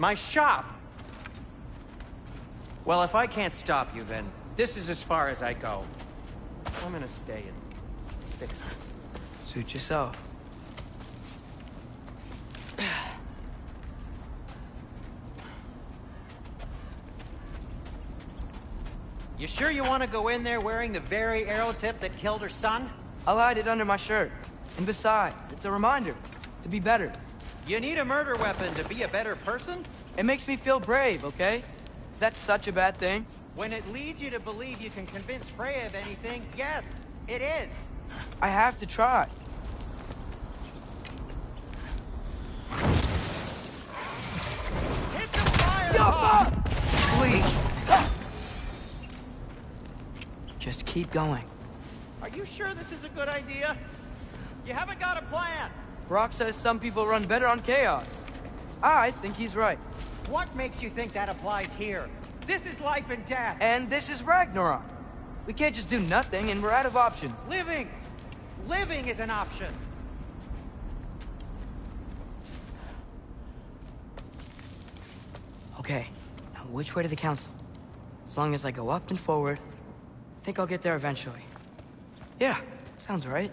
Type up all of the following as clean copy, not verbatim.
My shop! Well, if I can't stop you, then this is as far as I go. I'm gonna stay and fix this. Suit yourself. You sure you want to go in there wearing the very arrow tip that killed her son? I'll hide it under my shirt. And besides, it's a reminder to be better. You need a murder weapon to be a better person? It makes me feel brave, okay? Is that such a bad thing? When it leads you to believe you can convince Freya of anything, yes, it is. I have to try. Hit the fire! Please. Just keep going. Are you sure this is a good idea? You haven't got a plan. Brock says some people run better on chaos. I think he's right. What makes you think that applies here? This is life and death. And this is Ragnarok. We can't just do nothing, and we're out of options. Living! Living is an option. Okay, now which way to the council? As long as I go up and forward, I think I'll get there eventually. Yeah, sounds right.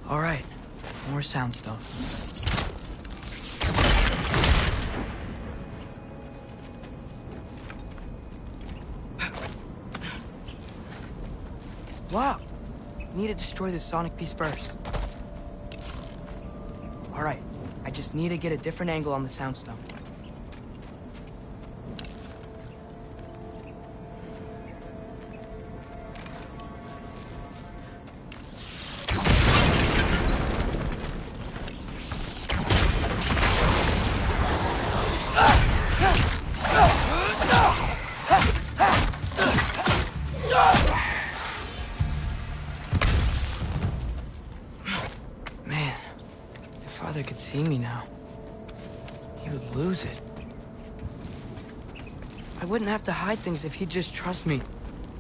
All right, more sound stuff. It's blocked. Need to destroy the sonic piece first. All right, I just need to get a different angle on the sound stone. Man, if Father could see me now, he would lose it. I wouldn't have to hide things if he'd just trust me.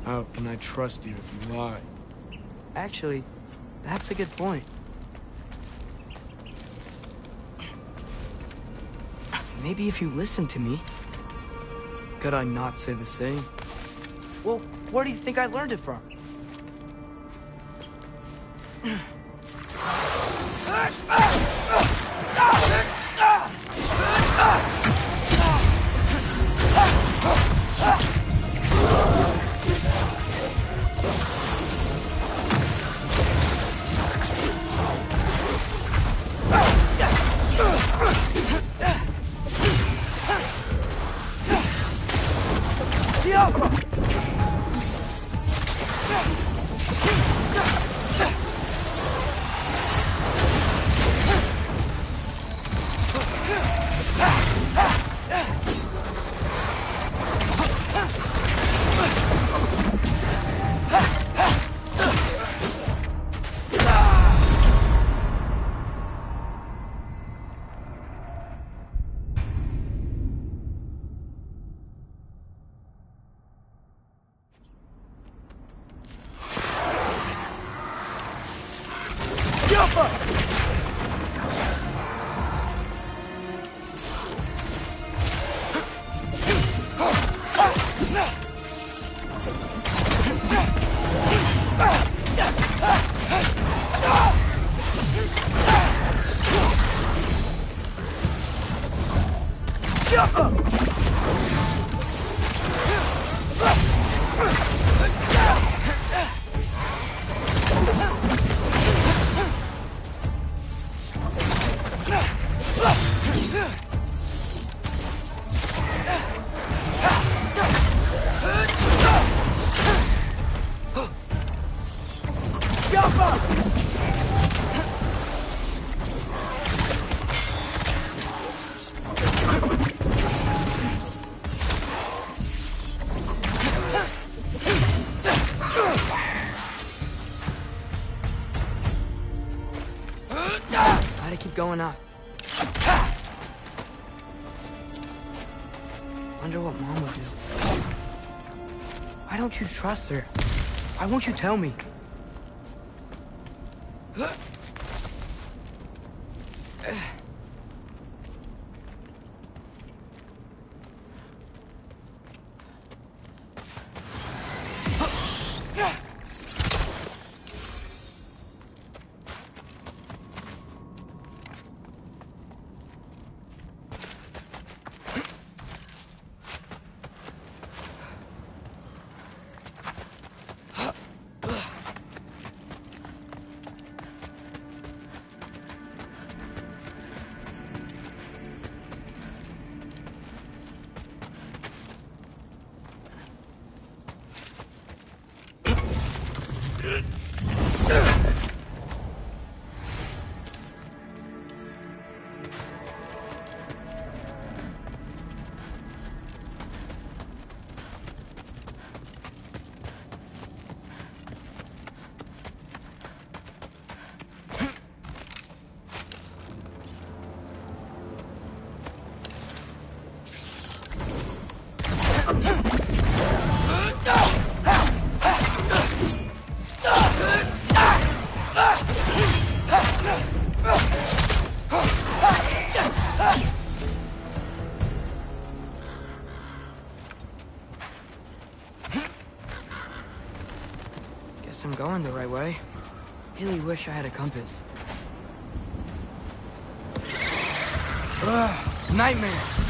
How can I trust you if you lie? Actually, that's a good point. Maybe if you listen to me. Could I not say the same? Well, where do you think I learned it from? going on? Wonder what Mom would do. Why don't you trust her? Why won't you tell me? Guess I'm going the right way. Really wish I had a compass. Ugh, nightmare!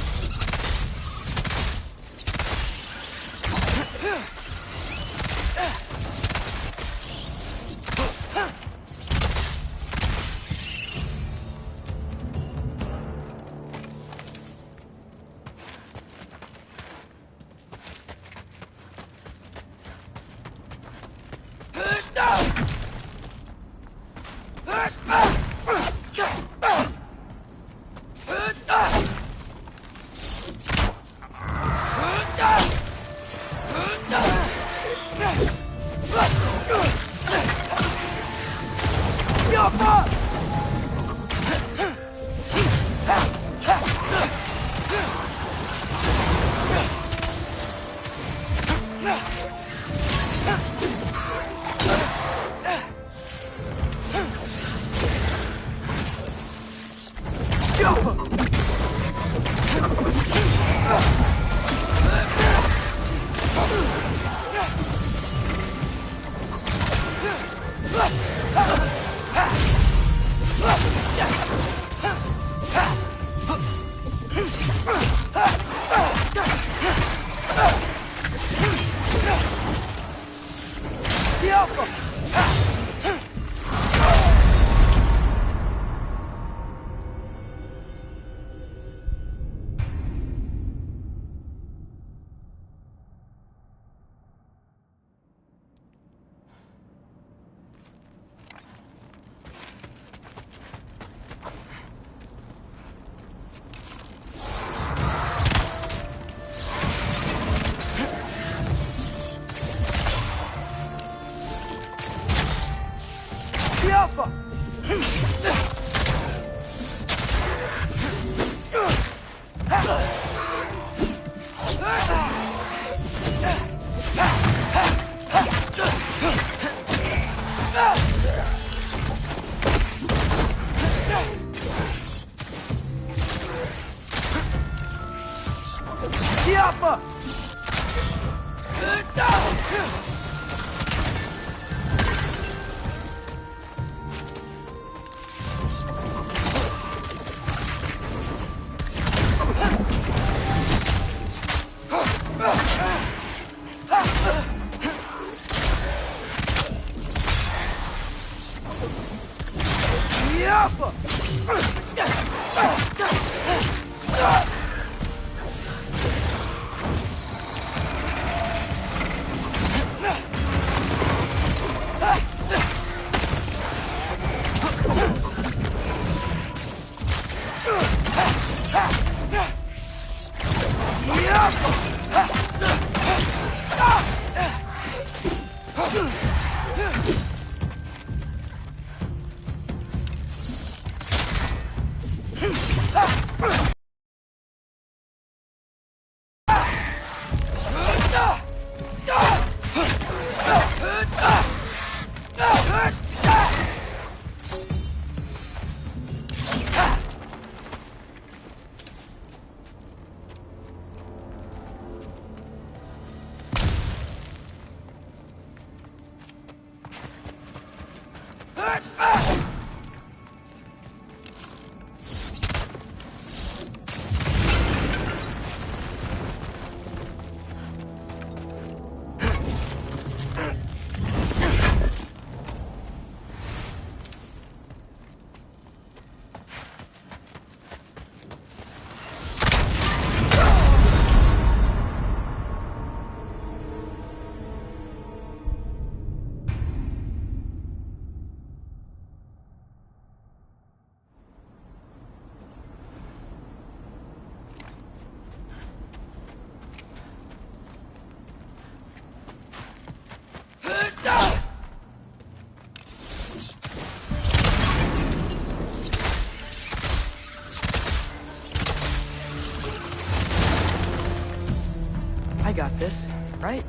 I got this, right?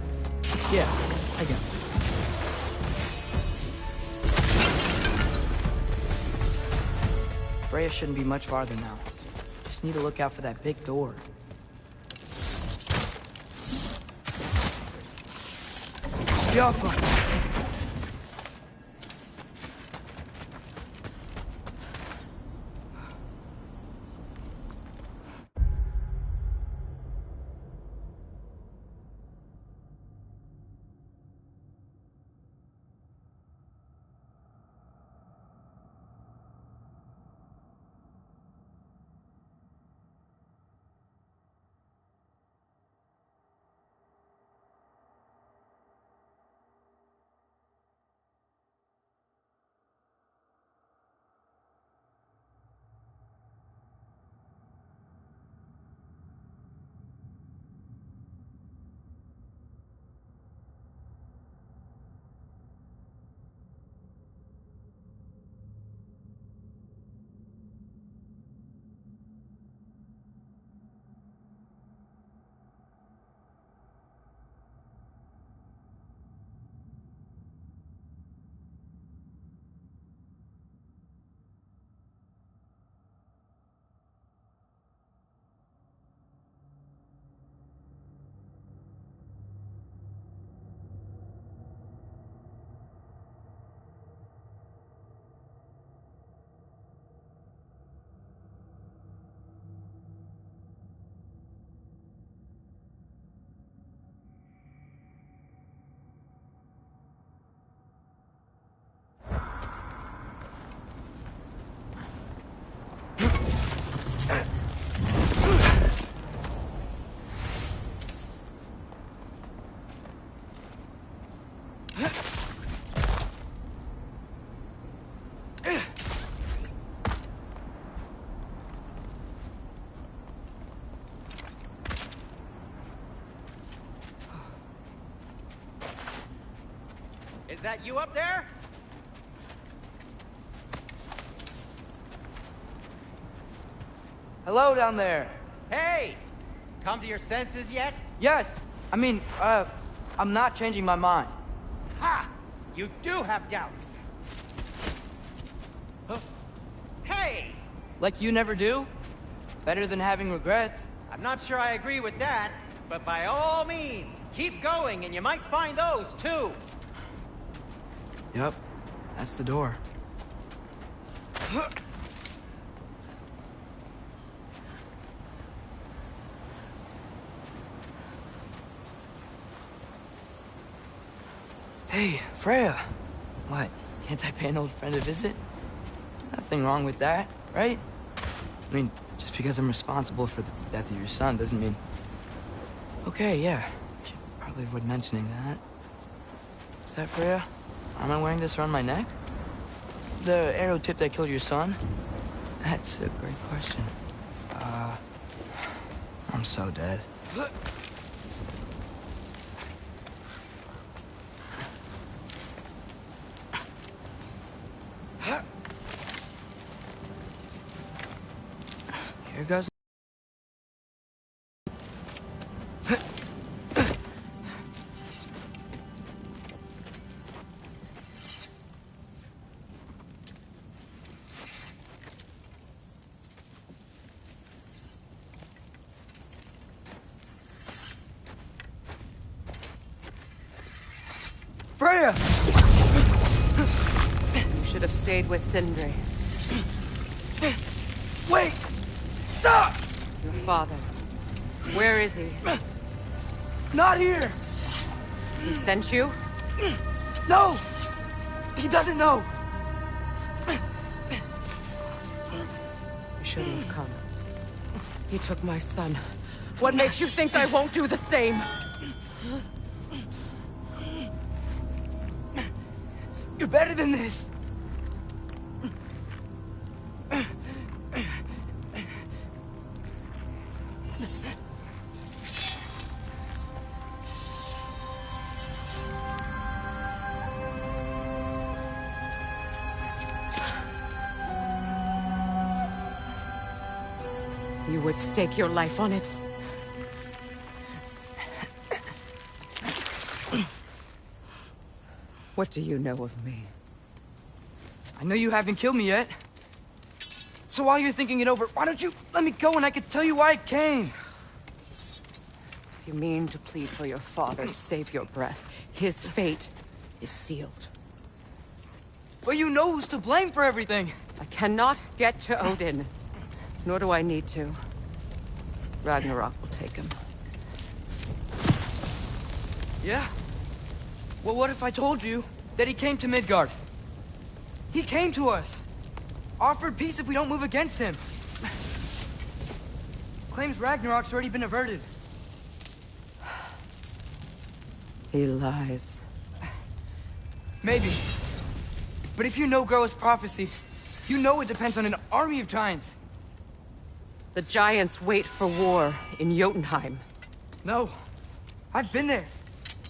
Yeah, I got this. Freya shouldn't be much farther now. Just need to look out for that big door. Jaffa! Is that you up there? Hello down there. Hey! Come to your senses yet? Yes, I mean, I'm not changing my mind. Ha! You do have doubts. Huh? Hey! Like you never do? Better than having regrets. I'm not sure I agree with that, but by all means, keep going and you might find those too. Yep, that's the door. Hey, Freya. What, can't I pay an old friend a visit? Nothing wrong with that, right? I mean, just because I'm responsible for the death of your son doesn't mean... Okay, yeah. Should probably avoid mentioning that. Is that Freya? Am I wearing this around my neck? The arrow tip that killed your son? That's a great question. I'm so dead. Here goes. Freya! should have stayed with Sindri. Wait! Stop! Your father. Where is he? Not here! He sent you? No! He doesn't know! You shouldn't have come. He took my son. What makes you think I won't do the same? You're better than this! You would stake your life on it? What do you know of me? I know you haven't killed me yet. So while you're thinking it over, why don't you let me go and I can tell you why I came? You mean to plead for your father, save your breath. His fate is sealed. But you know who's to blame for everything. I cannot get to Odin. Nor do I need to. Ragnarok will take him. Yeah? Well, what if I told you that he came to Midgard? He came to us. Offered peace if we don't move against him. Claims Ragnarok's already been averted. He lies. Maybe. But if you know Groa's prophecy, you know it depends on an army of giants. The giants wait for war in Jotunheim. No. I've been there.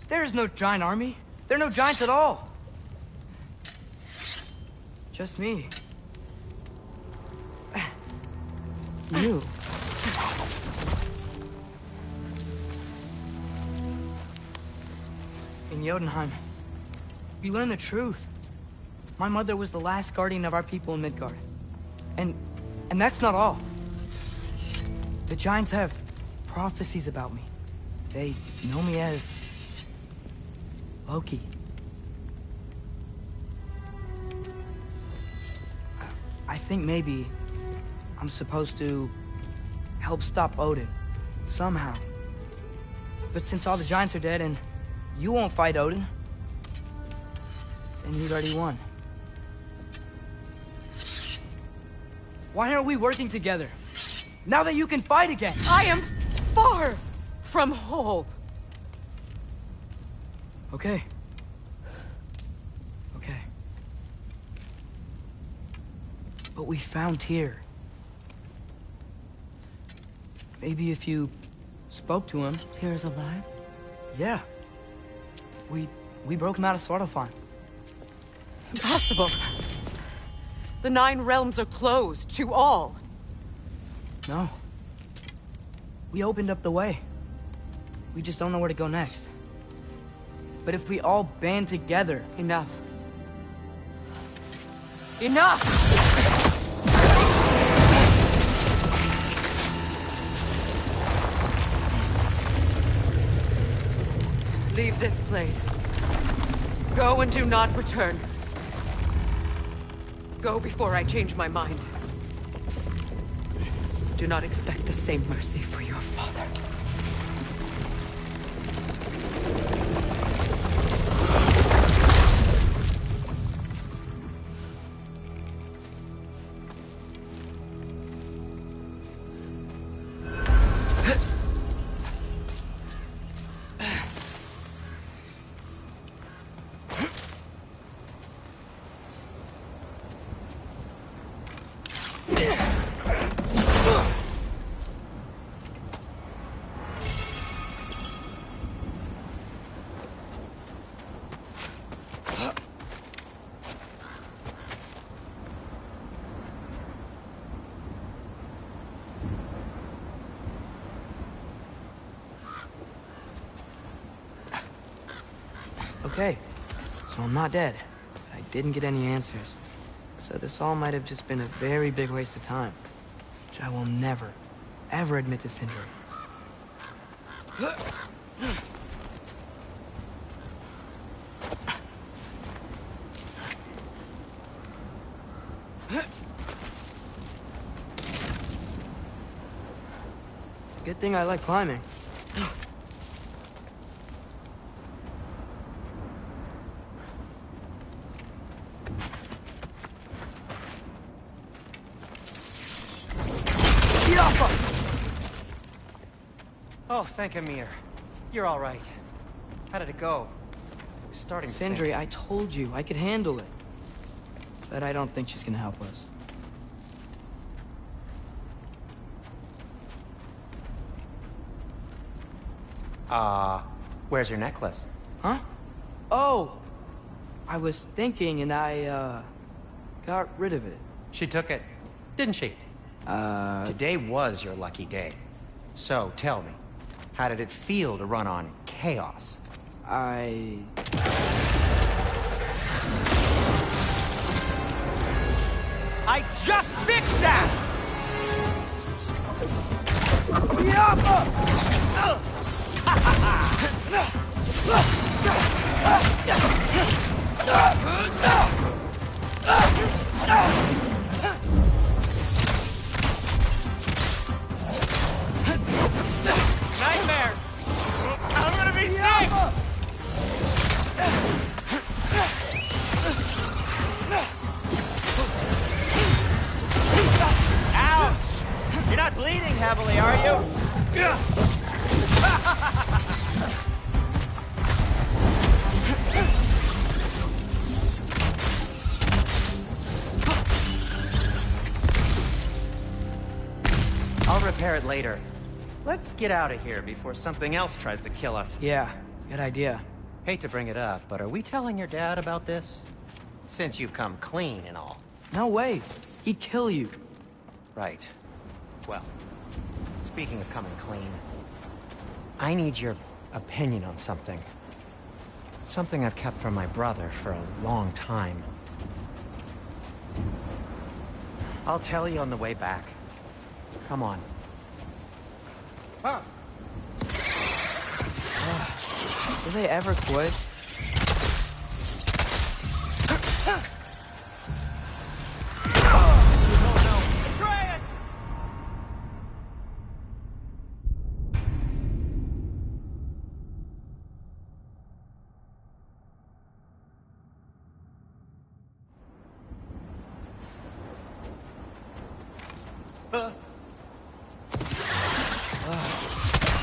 There is no giant army. There are no giants at all. Just me. You? In Jotunheim, we learn the truth. My mother was the last guardian of our people in Midgard. And that's not all. The giants have prophecies about me. They know me as Loki. I think maybe I'm supposed to help stop Odin, somehow. But since all the giants are dead and you won't fight Odin, then he's already won. Why aren't we working together? Now that you can fight again! I am far from whole. Okay. Okay. But we found Tyr. Maybe if you spoke to him... Tyr's alive? Yeah. We broke him out of Svartalfheim. Impossible. The 9 realms are closed to all. No. We opened up the way. We just don't know where to go next. But if we all band together... Enough. Enough! Leave this place. Go and do not return. Go before I change my mind. Do not expect the same mercy for your father. Okay, so I'm not dead. I didn't get any answers. So this all might have just been a very big waste of time. Which I will never, ever admit to Sindri. thing I like climbing. Oh, thank Amir. You're all right. How did it go? Starting to think. Sindri, I told you I could handle it. But I don't think she's gonna help us. Where's your necklace? Huh? Oh! I was thinking and I, got rid of it. She took it, didn't she? Today was your lucky day. So, tell me, how did it feel to run on chaos? I just fixed that! Nightmares! I'm gonna be sick! Ouch! You're not bleeding heavily, are you? I'll repair it later. Let's get out of here before something else tries to kill us. Yeah, good idea. Hate to bring it up, but are we telling your dad about this? Since you've come clean and all. No way. He'd kill you. Right. Well, speaking of coming clean, I need your opinion on something. Something I've kept from my brother for a long time. I'll tell you on the way back. Come on. Do they ever quit?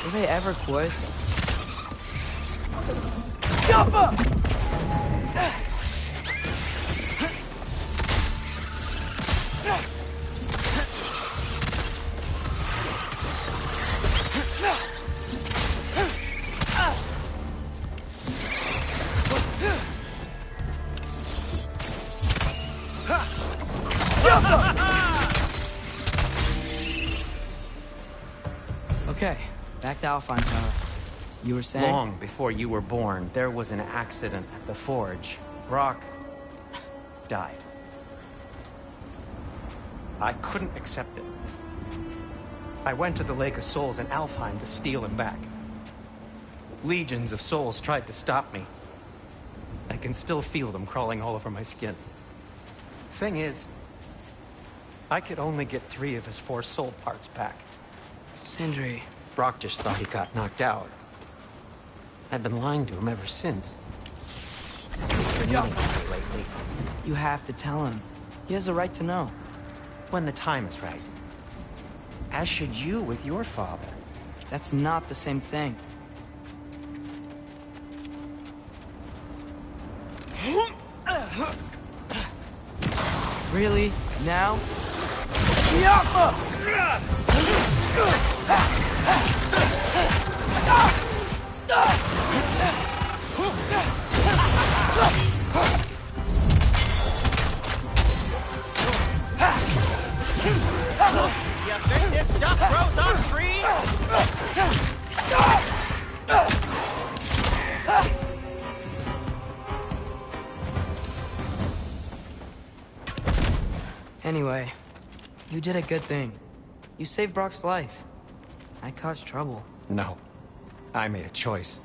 Do they ever quit? Jump up! Okay, back to Alpine Tower. You were saying? Long before you were born, there was an accident at the forge. Brock died. I couldn't accept it. I went to the Lake of Souls in Alfheim to steal him back. Legions of souls tried to stop me. I can still feel them crawling all over my skin. Thing is, I could only get 3 of his 4 soul parts back. Sindri. Brock just thought he got knocked out. I've been lying to him ever since. He's been yelling at me lately. You have to tell him. He has a right to know. When the time is right. As should you with your father. That's not the same thing. Really? Now? You think this stuff grows on trees? Anyway, you did a good thing. You saved Brock's life. I caused trouble. No. I made a choice.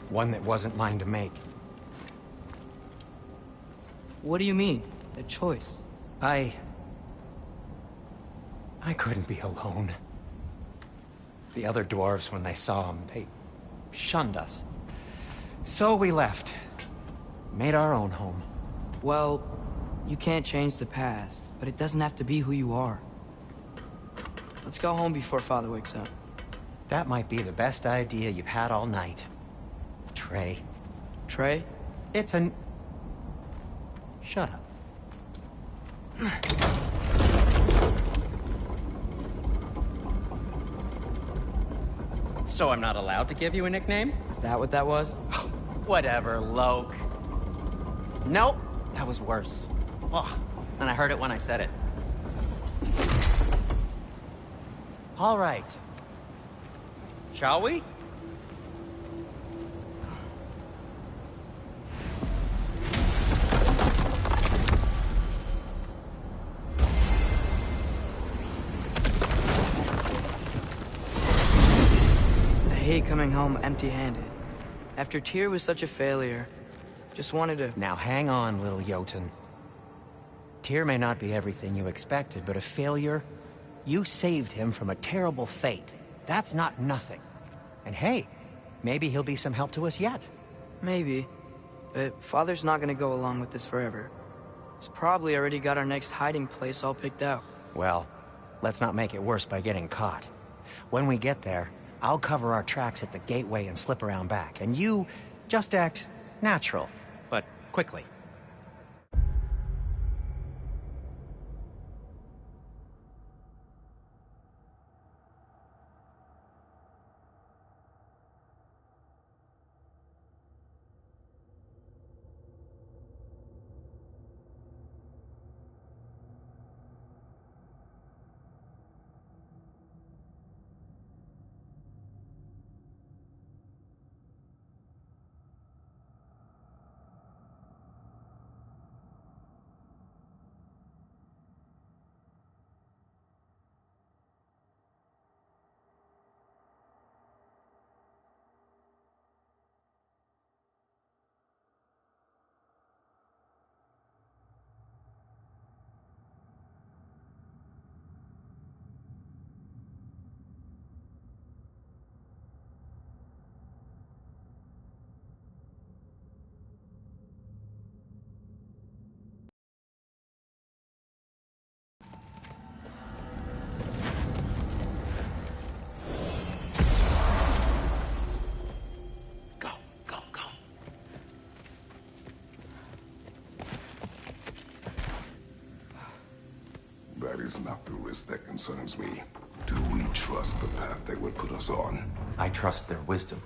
One that wasn't mine to make. What do you mean? A choice? I couldn't be alone. The other dwarves, when they saw him, they shunned us. So we left. Made our own home. Well, you can't change the past, but it doesn't have to be who you are. Let's go home before Father wakes up. That might be the best idea you've had all night. Trey. Trey? It's an... Shut up. So I'm not allowed to give you a nickname? Is that what that was? Whatever, Loke. Nope, that was worse. Ugh, and I heard it when I said it. All right. Shall we? I hate coming home empty-handed. After Tyr was such a failure, just wanted to... Now hang on, little Jotun. Tyr may not be everything you expected, but a failure? You saved him from a terrible fate. That's not nothing. And hey, maybe he'll be some help to us yet. Maybe. But Father's not gonna go along with this forever. He's probably already got our next hiding place all picked out. Well, let's not make it worse by getting caught. When we get there, I'll cover our tracks at the gateway and slip around back. And you just act natural, but quickly. That is not the risk that concerns me. Do we trust the path they would put us on? I trust their wisdom,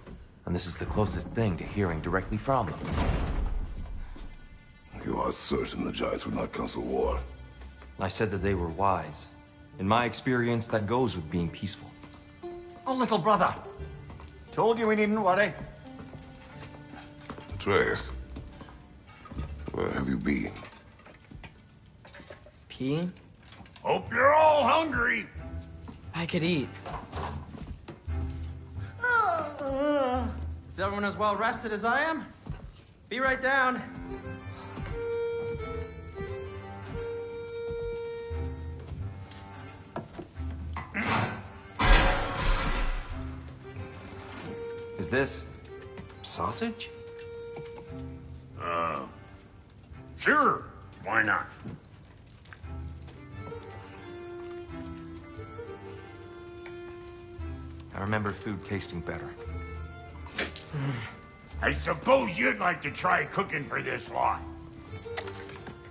and this is the closest thing to hearing directly from them. You are certain the Giants would not counsel war? I said that they were wise. In my experience, that goes with being peaceful. Oh, little brother. Told you we needn't worry. Atreus, where have you been? Peeing? Hope you're all hungry. I could eat. Is everyone as well rested as I am? Be right down. Is this sausage? Sure. Why not? I remember food tasting better. I suppose you'd like to try cooking for this lot.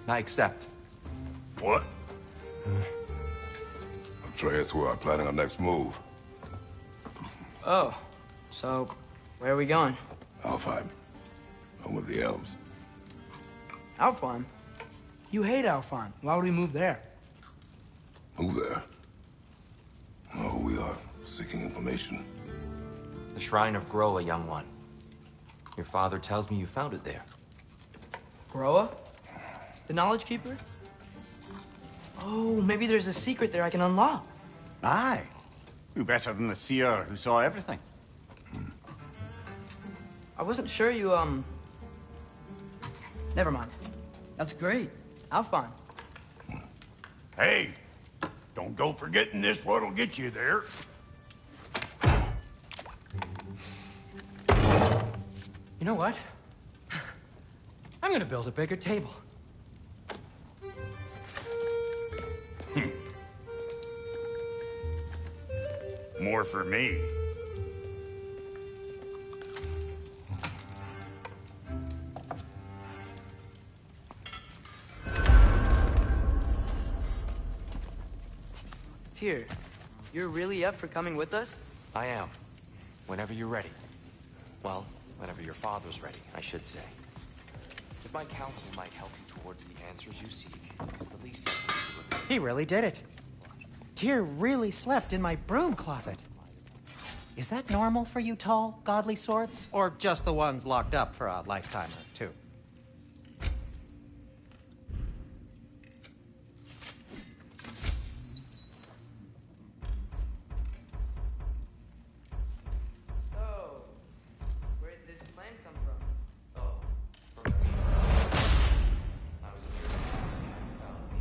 I accept. What? Atreus, we are planning our next move. Oh, so where are we going? Alfheim, home of the elves. Alfheim? You hate Alfheim. Why would we move there? Move there? No, we are seeking information. The Shrine of Groa, young one. Your father tells me you found it there. Groa? The Knowledge Keeper? Oh, maybe there's a secret there I can unlock. Aye. Who better than the seer who saw everything? I wasn't sure you, Never mind. That's great. Alfheim. Hey, don't go forgetting this what'll get you there. You know what? I'm gonna build a bigger table. More for me. Tyr, you're really up for coming with us? I am. Whenever you're ready. Well, whenever your father's ready, I should say. If my counsel might help you towards the answers you seek, it's the least I can do. He really did it. Tyr really slept in my broom closet. Is that normal for you tall, godly swords? Or just the ones locked up for a lifetime or two? So, where did this plan come from? Oh, from the I was a mere man and found me.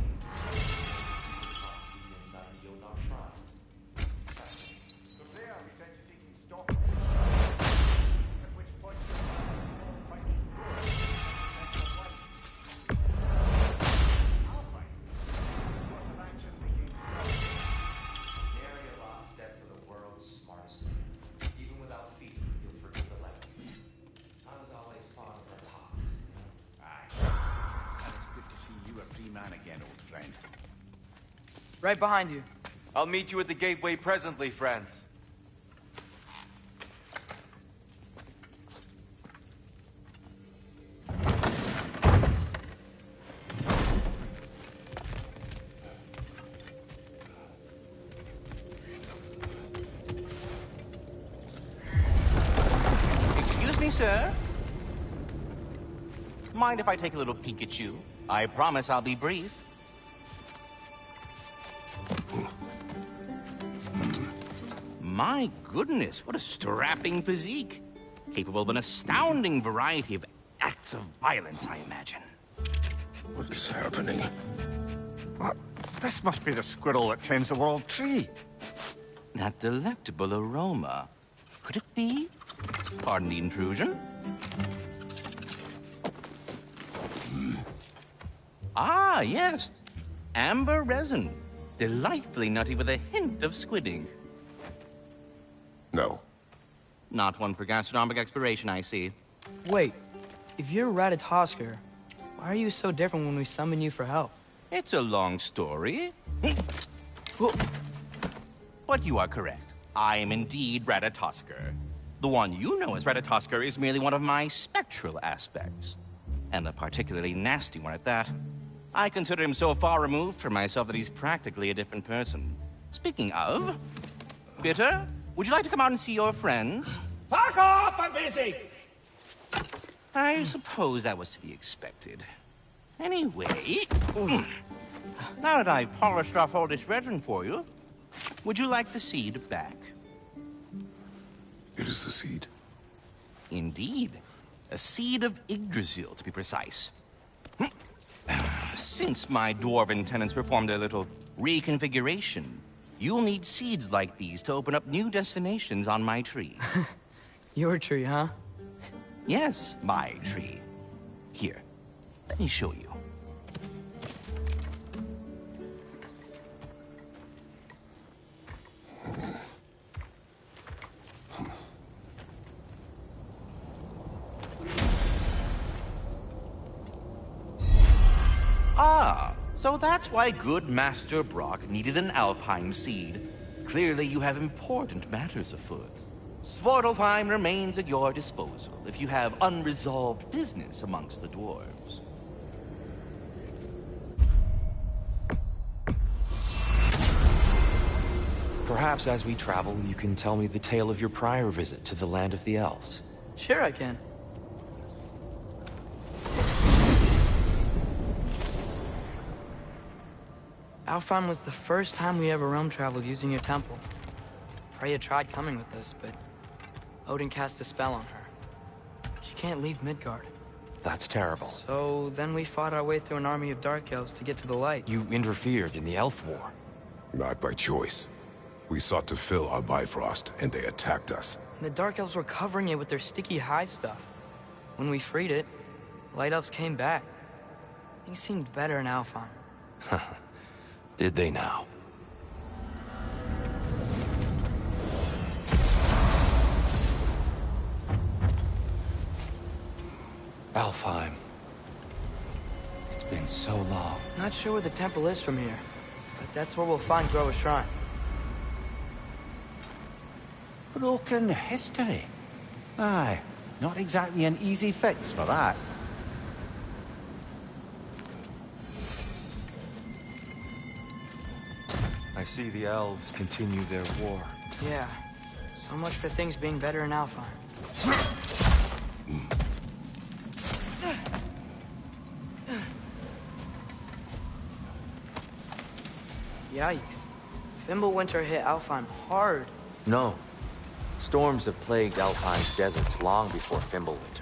Inside the Yodar shrine. So there, we said you're taking stock. At which point you're fighting good. I'll fight. Course of action begins. Nary a lost step for the world's smartest man. Even without feet, you'll forget the lessons. I was always fond of the talks. Aye. And it's good to see you a free man again, old friend. Right behind you. I'll meet you at the gateway presently, friends. Excuse me, sir? Mind if I take a little peek at you? I promise I'll be brief. My goodness, what a strapping physique. Capable of an astounding variety of acts of violence, I imagine. What is happening? This must be the squirrel that tends the world tree. That delectable aroma. Could it be? Pardon the intrusion. Ah, yes. Amber resin. Delightfully nutty with a hint of squidding. No. Not one for gastronomic exploration, I see. Wait, if you're Ratatosker, why are you so different when we summon you for help? It's a long story. But you are correct. I am indeed Ratatosker. The one you know as Ratatosker is merely one of my spectral aspects. And a particularly nasty one at that. I consider him so far removed from myself that he's practically a different person. Speaking of... Bitter, would you like to come out and see your friends? Fuck off! I'm busy! I suppose that was to be expected. Anyway... Now that I've polished off all this resin for you, would you like the seed back? It is the seed. Indeed. A seed of Yggdrasil, to be precise. Since my dwarven tenants performed a little reconfiguration, you'll need seeds like these to open up new destinations on my tree. Your tree, huh? Yes, my tree. Here, let me show you. Ah, so that's why good Master Brock needed an Alpine seed. Clearly you have important matters afoot. Svartalfheim remains at your disposal if you have unresolved business amongst the dwarves. Perhaps as we travel, you can tell me the tale of your prior visit to the land of the elves. Sure I can. Alfheim was the first time we ever realm traveled using your temple. Freya tried coming with us, but Odin cast a spell on her. She can't leave Midgard. That's terrible. So then we fought our way through an army of dark elves to get to the light. You interfered in the elf war. Not by choice. We sought to fill our Bifrost, and they attacked us. And the dark elves were covering it with their sticky hive stuff. when we freed it, Light Elves came back. Things seemed better in Alfheim. Did they now? Alfheim. It's been so long. Not sure where the temple is from here, but that's where we'll find Groa's shrine. Broken history. Aye, not exactly an easy fix for that. I see the elves continue their war. Yeah, so much for things being better in Alfheim. Yikes. Fimbulwinter hit Alfheim hard. No. Storms have plagued Alfheim's deserts long before Fimbulwinter.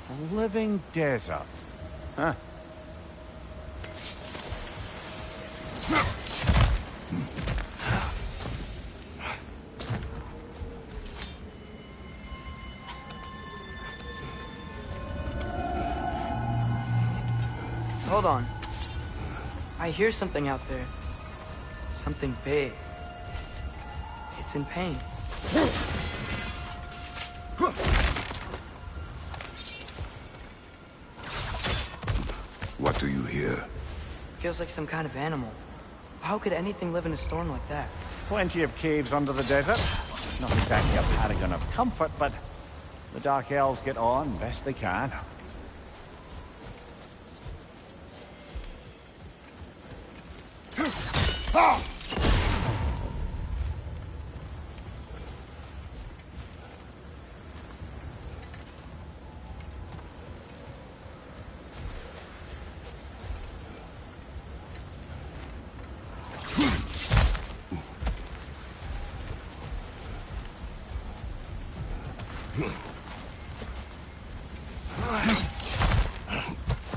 A living desert. Huh. Hold on. I hear something out there. Something big. It's in pain. What do you hear? Feels like some kind of animal. How could anything live in a storm like that? Plenty of caves under the desert. Not exactly a paragon of comfort, but the Dark Elves get on best they can.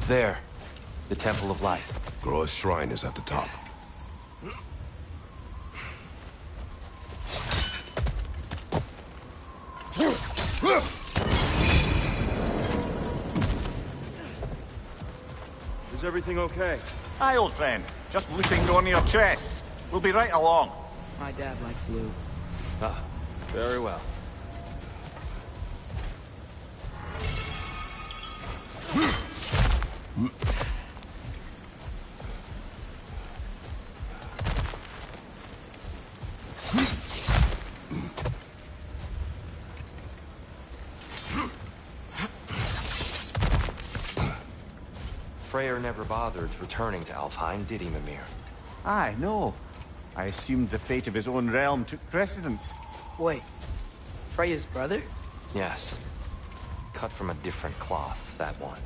There. The Temple of Light. Groa's shrine is at the top. Is everything okay? Aye, old friend. Just looting on your chests. We'll be right along. My dad likes loot. Ah, very well. Freyr never bothered returning to Alfheim, did he, Mimir? Aye, no. I assumed the fate of his own realm took precedence. Wait. Freya's brother? Yes. Cut from a different cloth, that one.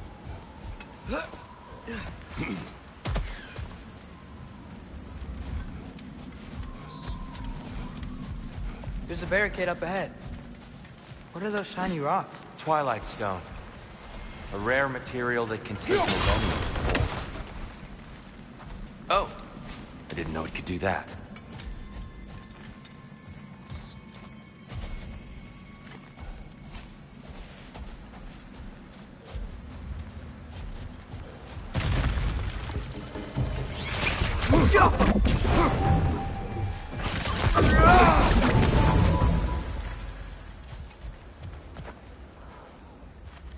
There's a barricade up ahead. What are those shiny rocks? Twilight Stone. A rare material that can take millennia to form. Oh! I didn't know it could do that.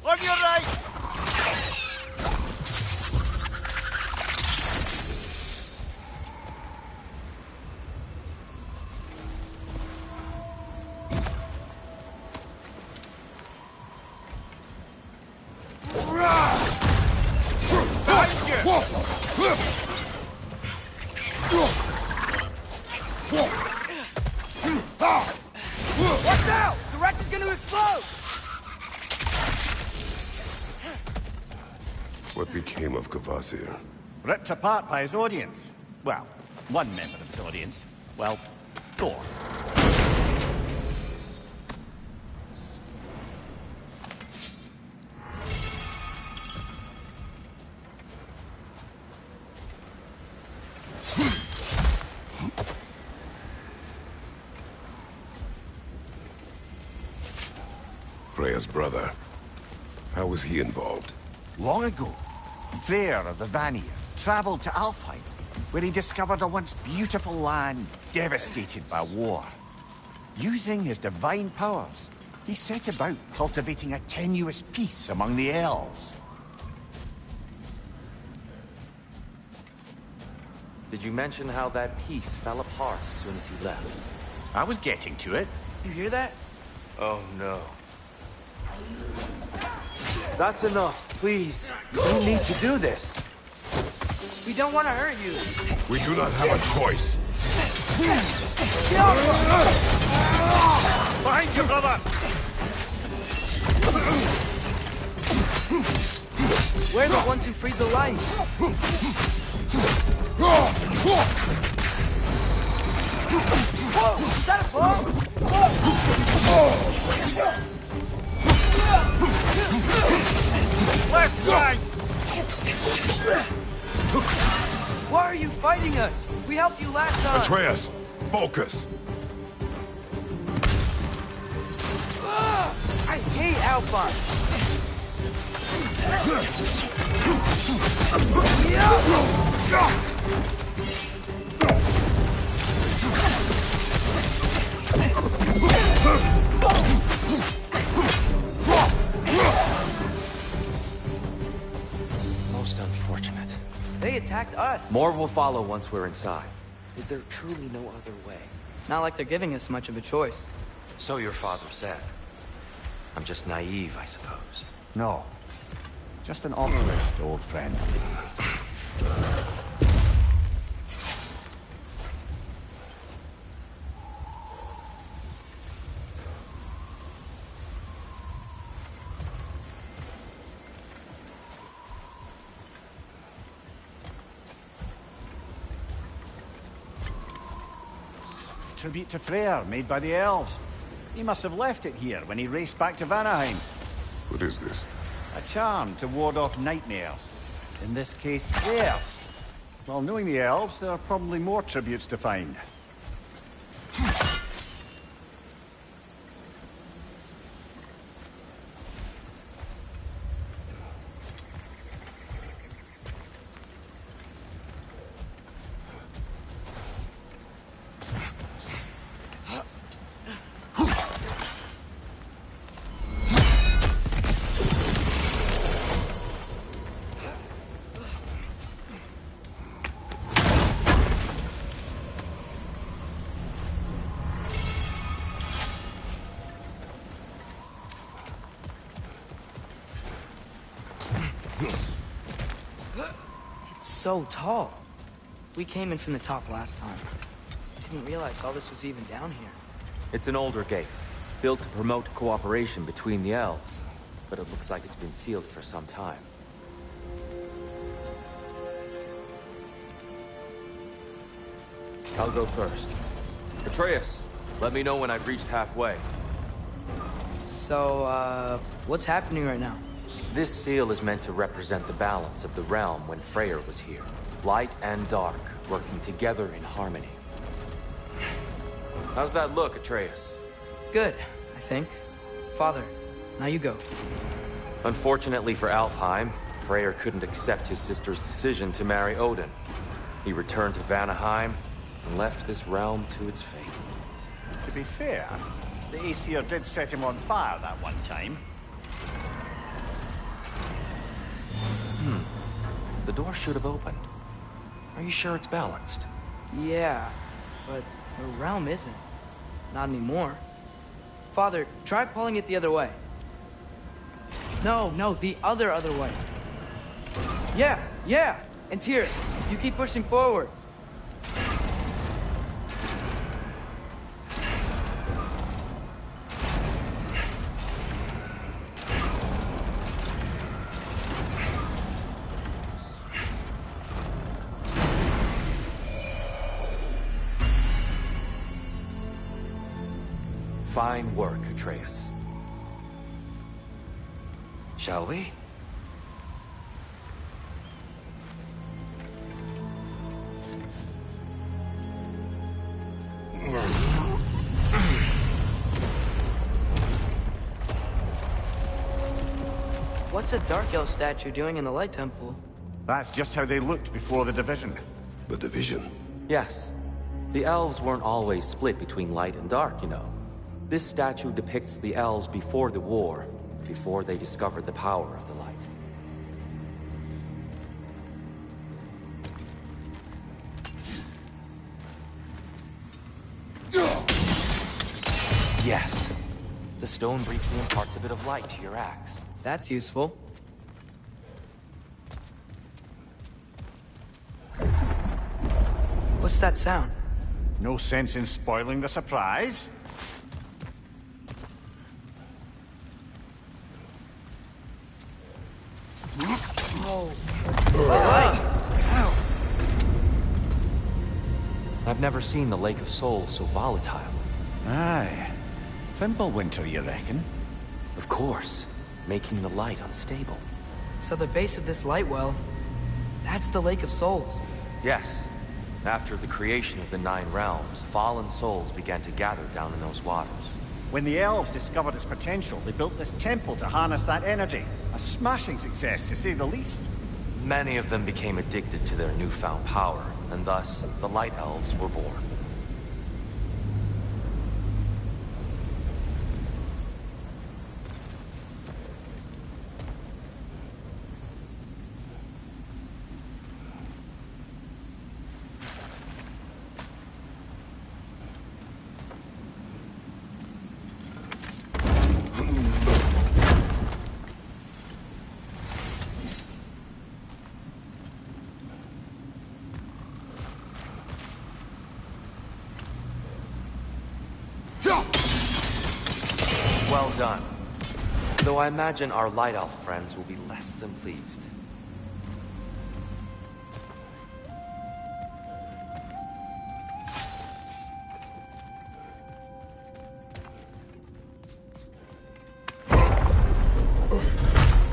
On your right! Watch out! The wreck is gonna explode! What became of Kvasir? Ripped apart by his audience. Well, one member of the audience. Well, Thor. Freya's brother. How was he involved? Long ago, Freyr of the Vanir traveled to Alfheim, where he discovered a once beautiful land devastated by war. Using his divine powers, he set about cultivating a tenuous peace among the elves. Did you mention how that piece fell apart as soon as he left? I was getting to it. You hear that? Oh no. That's enough, please. You don't need to do this. We don't want to hurt you. We do not have a choice. Behind you, brother! We're the ones who freed the light. Whoa! Is that a bomb? Left side! Why are you fighting us? We helped you last time. Atreus, focus. I hate Alpine. Most unfortunate. They attacked us. More will follow once we're inside. Is there truly no other way? Not like they're giving us much of a choice. So your father said. I'm just naive, I suppose. No. Just an optimist, old friend. Tribute to Freyr, made by the elves. He must have left it here when he raced back to Vanaheim. What is this? A charm to ward off nightmares. In this case, theirs. Well, knowing the elves, there are probably more tributes to find. So tall. We came in from the top last time. Didn't realize all this was even down here. It's an older gate, built to promote cooperation between the elves. But it looks like it's been sealed for some time. I'll go first. Atreus, let me know when I've reached halfway. So, what's happening right now? This seal is meant to represent the balance of the realm when Freyr was here. Light and dark, working together in harmony. How's that look, Atreus? Good, I think. Father, now you go. Unfortunately for Alfheim, Freyr couldn't accept his sister's decision to marry Odin. He returned to Vanaheim and left this realm to its fate. To be fair, the Aesir did set him on fire that one time. The door should have opened. Are you sure it's balanced? Yeah, but the realm isn't. Not anymore. Father, try pulling it the other way. No, the other way. Yeah! And Tyr, you keep pushing forward. Fine work, Atreus. Shall we? What's a Dark Elf statue doing in the Light Temple? That's just how they looked before the division. The division. Yes. The elves weren't always split between light and dark, you know. This statue depicts the elves before the war, before they discovered the power of the light. Yes. The stone briefly imparts a bit of light to your axe. That's useful. What's that sound? No sense in spoiling the surprise. I've never seen the Lake of Souls so volatile. Aye. Fimbulwinter, you reckon? Of course, making the light unstable. So the base of this light well, that's the Lake of Souls. Yes. After the creation of the Nine Realms, fallen souls began to gather down in those waters. When the elves discovered its potential, they built this temple to harness that energy. A smashing success, to say the least. Many of them became addicted to their newfound power, and thus, the Light Elves were born. Well done. Though I imagine our Light Elf friends will be less than pleased.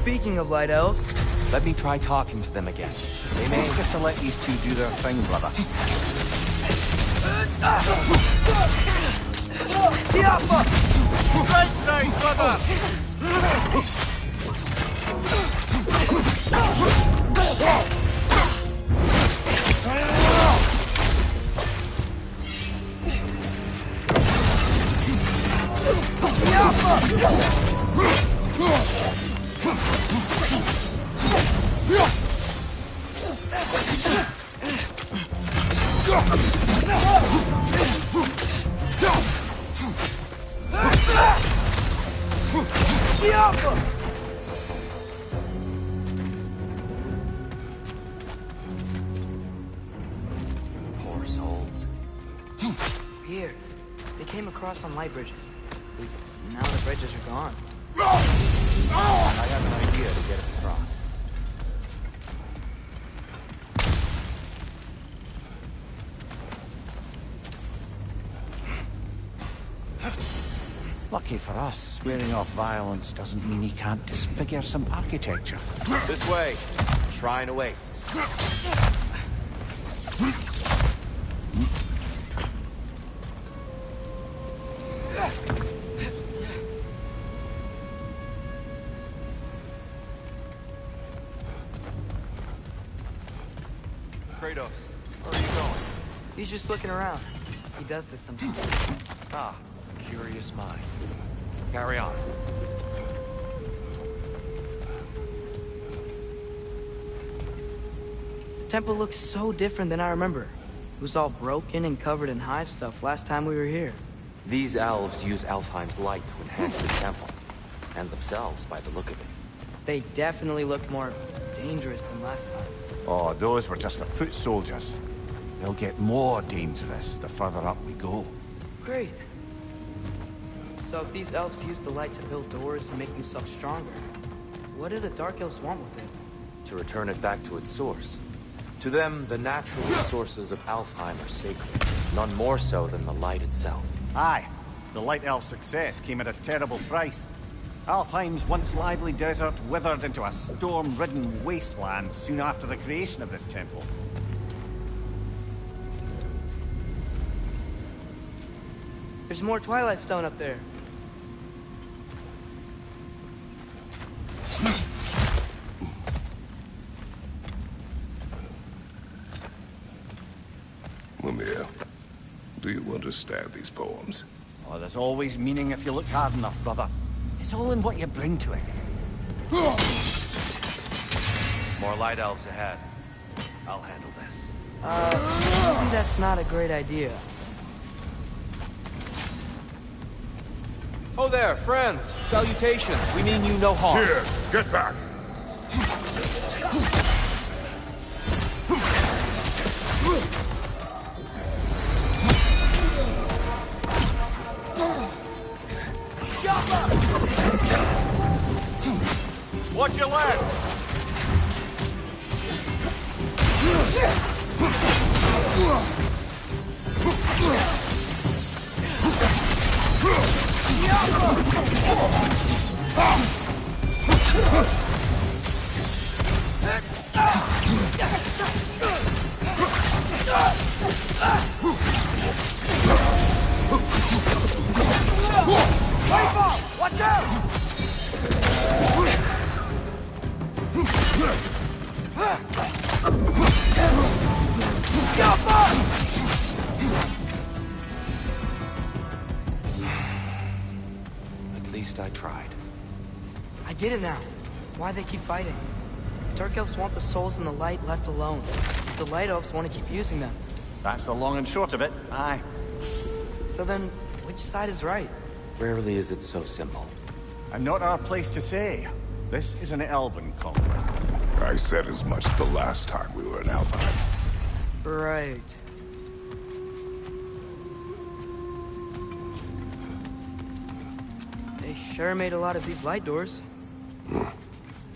Speaking of Light Elves... Let me try talking to them again. They may... It's just to let these two do their thing, brother. Right side, brother! Poor souls. Here, they came across on light bridges. Now the bridges are gone. I have an idea to get us across. Lucky for us, swearing off violence doesn't mean he can't disfigure some architecture. This way. Shrine awaits. Kratos, where are you going? He's just looking around. He does this sometimes. Ah, curious mind. Carry on. The temple looks so different than I remember. It was all broken and covered in hive stuff last time we were here. These elves use Alfheim's light to enhance the temple, and themselves by the look of it. They definitely looked more dangerous than last time. Oh, those were just the foot soldiers. They'll get more dangerous the further up we go. Great. So if these elves use the light to build doors and make themselves stronger, what do the Dark Elves want with it? To return it back to its source. To them, the natural resources of Alfheim are sacred, none more so than the light itself. Aye, The Light Elf's success came at a terrible price. Alfheim's once lively desert withered into a storm-ridden wasteland soon after the creation of this temple. There's more Twilight Stone up there. Mimir, do you understand these poems? Oh, there's always meaning if you look hard enough, brother. It's all in what you bring to it. More light elves ahead. I'll handle this. Maybe that's not a great idea. Oh there, friends. Salutations. We mean you no harm. Here, get back! Watch your left! Watch out! At least I tried. I get it now. Why they keep fighting. Dark Elves want the souls in the light left alone. The Light Elves want to keep using them. That's the long and short of it. Aye. So then, which side is right? Rarely is it so simple. And not our place to say. This is an elven conflict. I said as much the last time we were in Alfheim. Right. They sure made a lot of these light doors.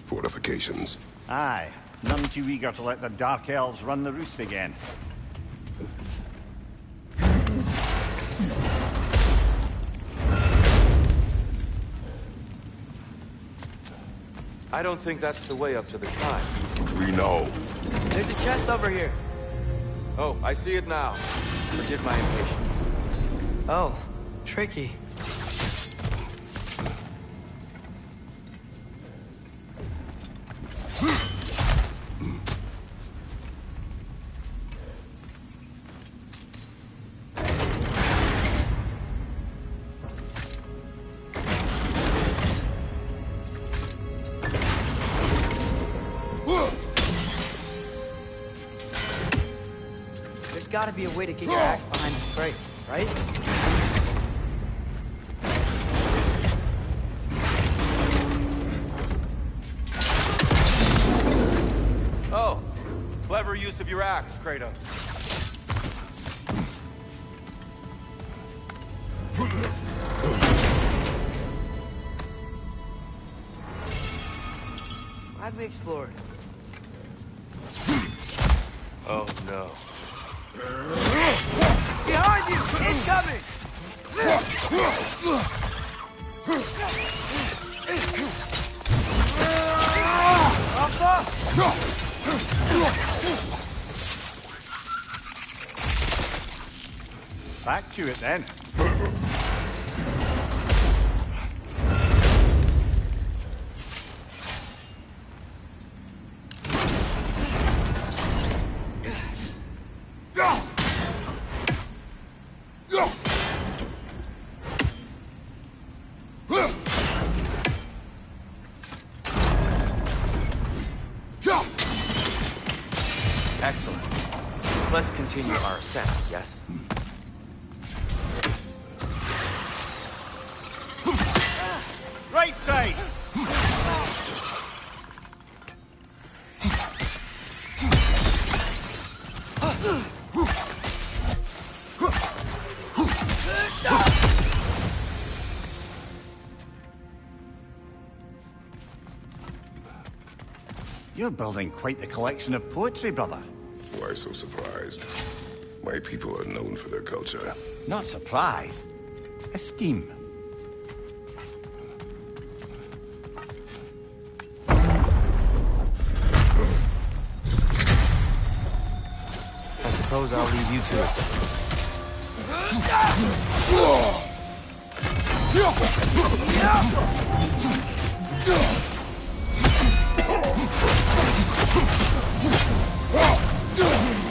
Fortifications. Aye. None too eager to let the Dark Elves run the roost again. I don't think that's the way up to the shrine. We know. There's a chest over here. Oh, I see it now. Forgive my impatience. Oh, tricky. There's gotta be a way to get your axe behind this crate, right? Oh, clever use of your axe, Kratos. Glad we explored. Oh no. Behind you! Incoming! Back to it then. Excellent. Let's continue our ascent, yes? Right side! You're building quite the collection of poetry, brother. Why so surprised? My people are known for their culture. Not surprised. A scheme. I suppose I'll leave you to it.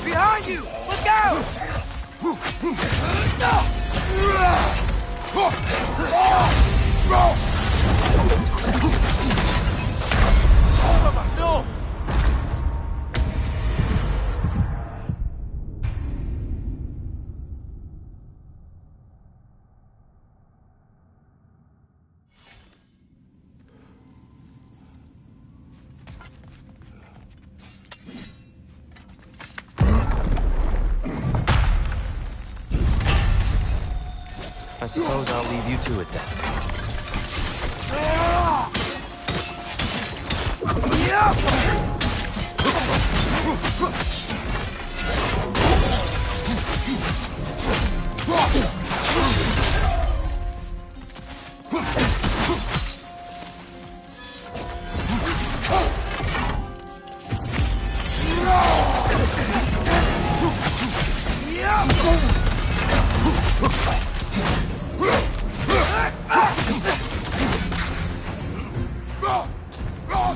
Behind you! Look out! No! I suppose I'll leave you to it then.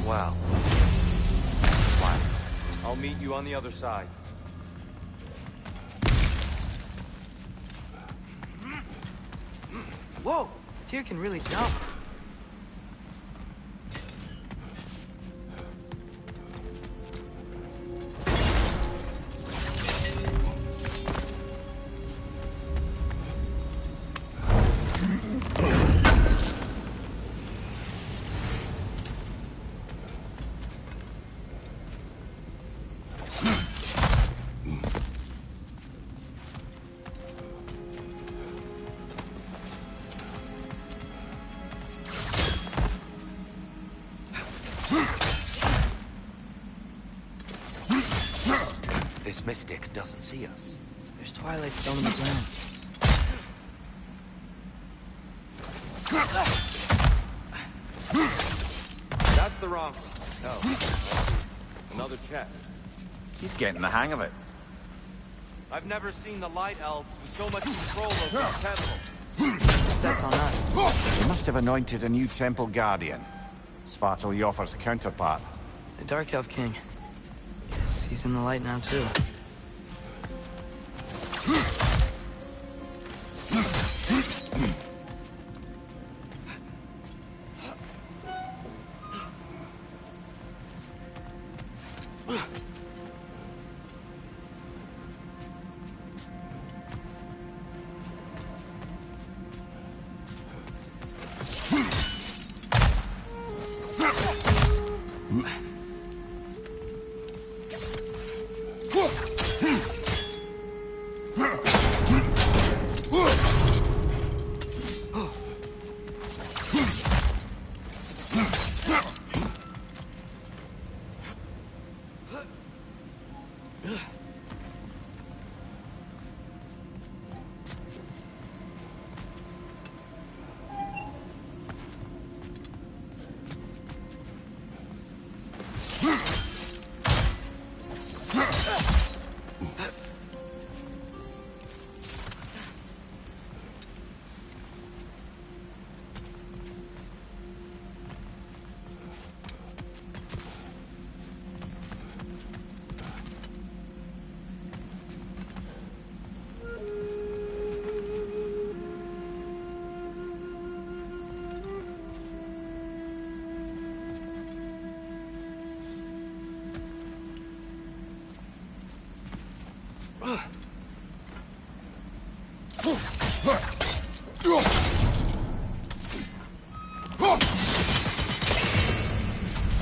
Well. Fine. I'll meet you on the other side. Whoa! Tyr can really jump. This mystic doesn't see us. There's Twilight Stone in the ground. That's the wrong one. No. Another chest. He's getting the hang of it. I've never seen the Light Elves with so much control over the temple. That's on us. They must have anointed a new temple guardian. Svartal offers a counterpart. The Dark Elf King. Yes, he's in the light now, too.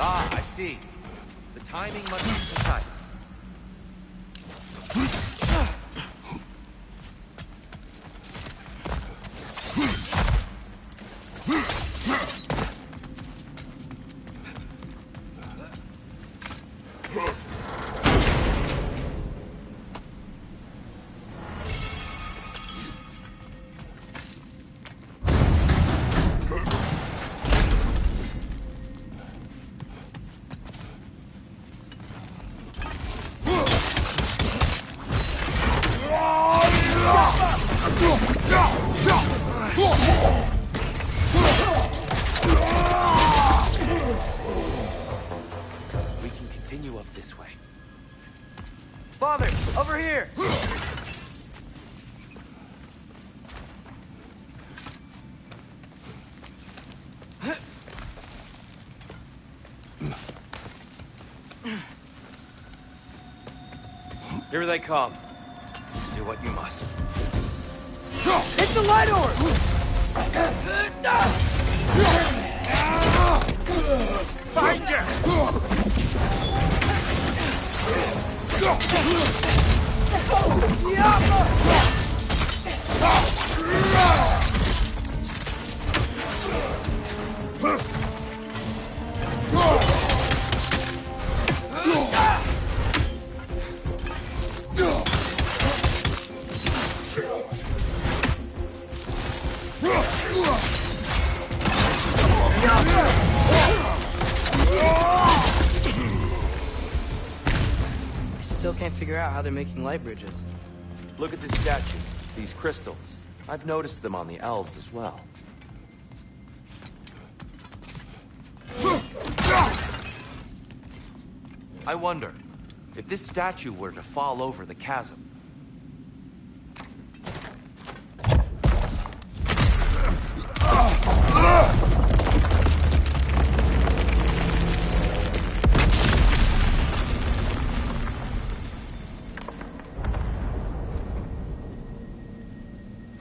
Ah, I see. The timing must be precise. We can continue up this way. Father, over here! Here they come. Do what you must. Hit the light orb! Find Still can't figure out how they're making light bridges. Look at this statue. These crystals. I've noticed them on the elves as well. I wonder, if this statue were to fall over the chasm,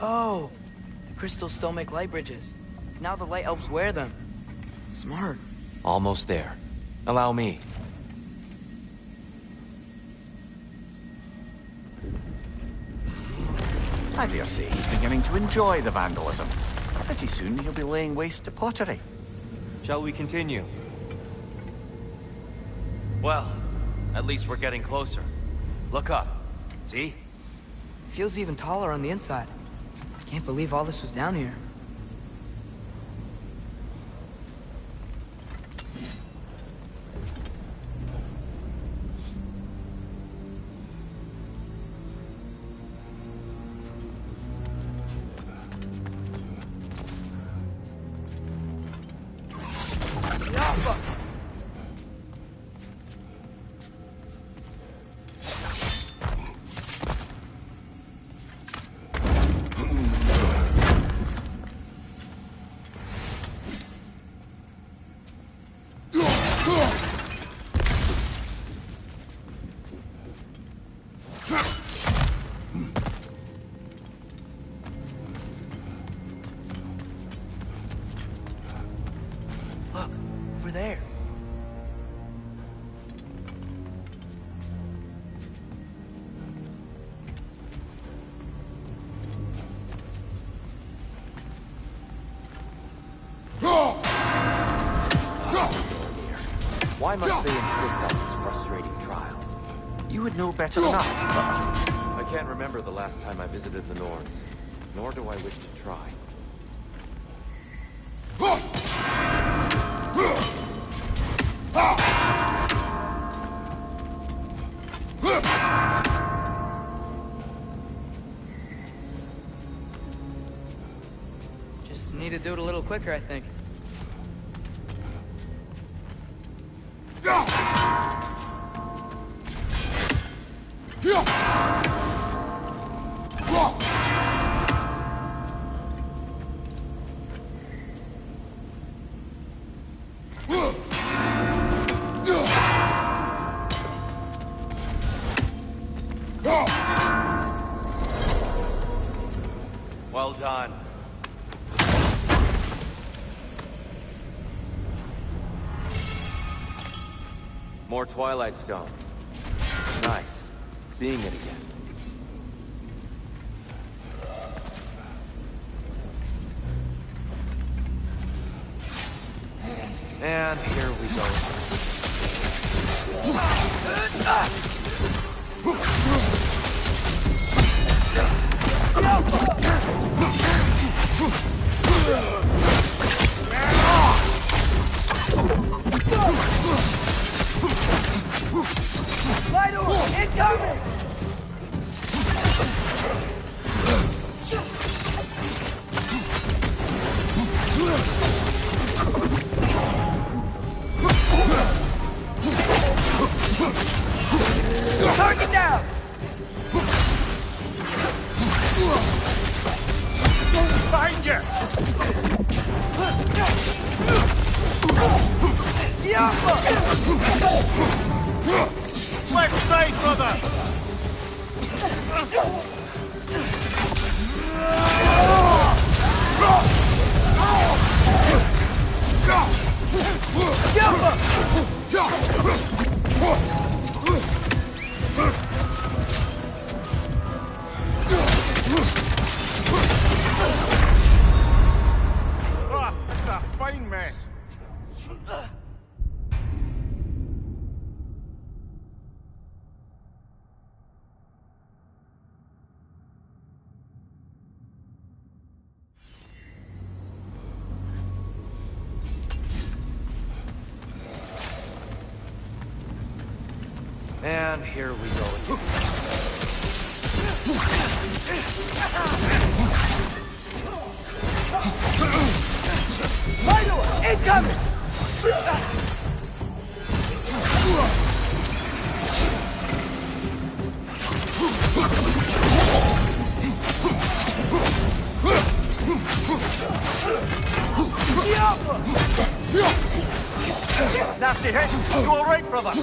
Oh, the crystals still make light bridges. Now the light elves wear them. Smart. almost there. Allow me. I dare say he's beginning to enjoy the vandalism. Pretty soon he'll be laying waste to pottery. Shall we continue? Well, at least we're getting closer. Look up. See? Feels even taller on the inside. Can't believe all this was down here. Look, over there. Why must they insist on these frustrating trials? You would know better than us, but... I can't remember the last time I visited the Norns, nor do I wish to try. Just need to do it a little quicker, I think. Well done. More Twilight Stone. It's nice, seeing it again. And here we go. Light orb, incoming! Behind you! Left side, brother! That's a fine mess. And here we go again. Incoming! Nasty hit. You all right, brother?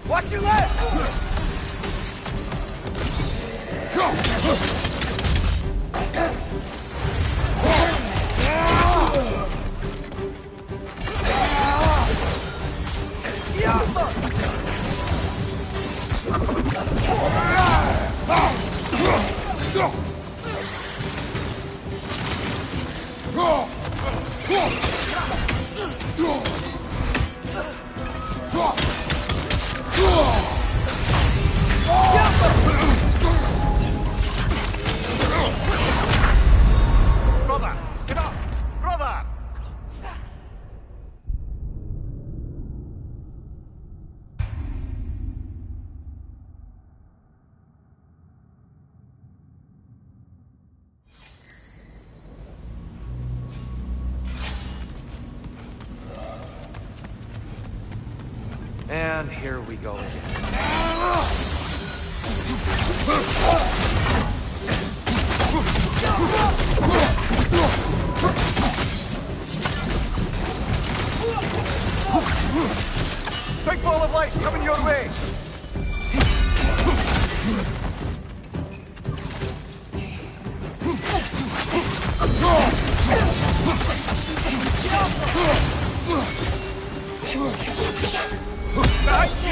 Watch your left! Brother! Get up! Brother! And here we go again. Big ball of light coming your way! Behind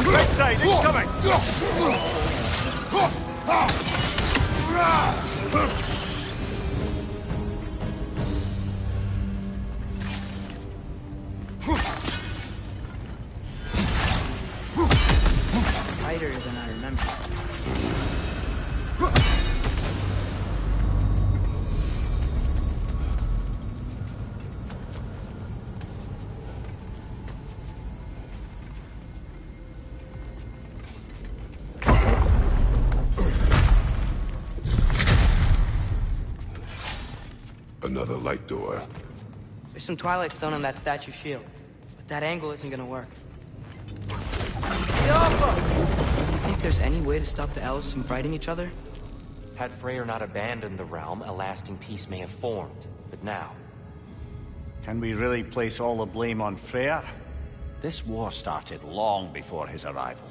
right side, incoming! Tighter than I remember. Another light door. There's some Twilight Stone on that statue shield, but that angle isn't gonna work. Do you think there's any way to stop the elves from fighting each other? Had Freyr not abandoned the realm, a lasting peace may have formed. But now, Can we really place all the blame on Freyr? This war started long before his arrival.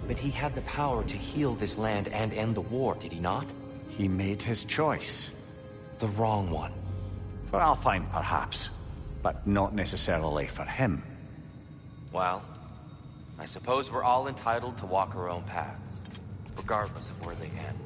but he had the power to heal this land and end the war, did he not? He made his choice. The wrong one. For Alfheim, perhaps, but not necessarily for him. Well, I suppose we're all entitled to walk our own paths, regardless of where they end.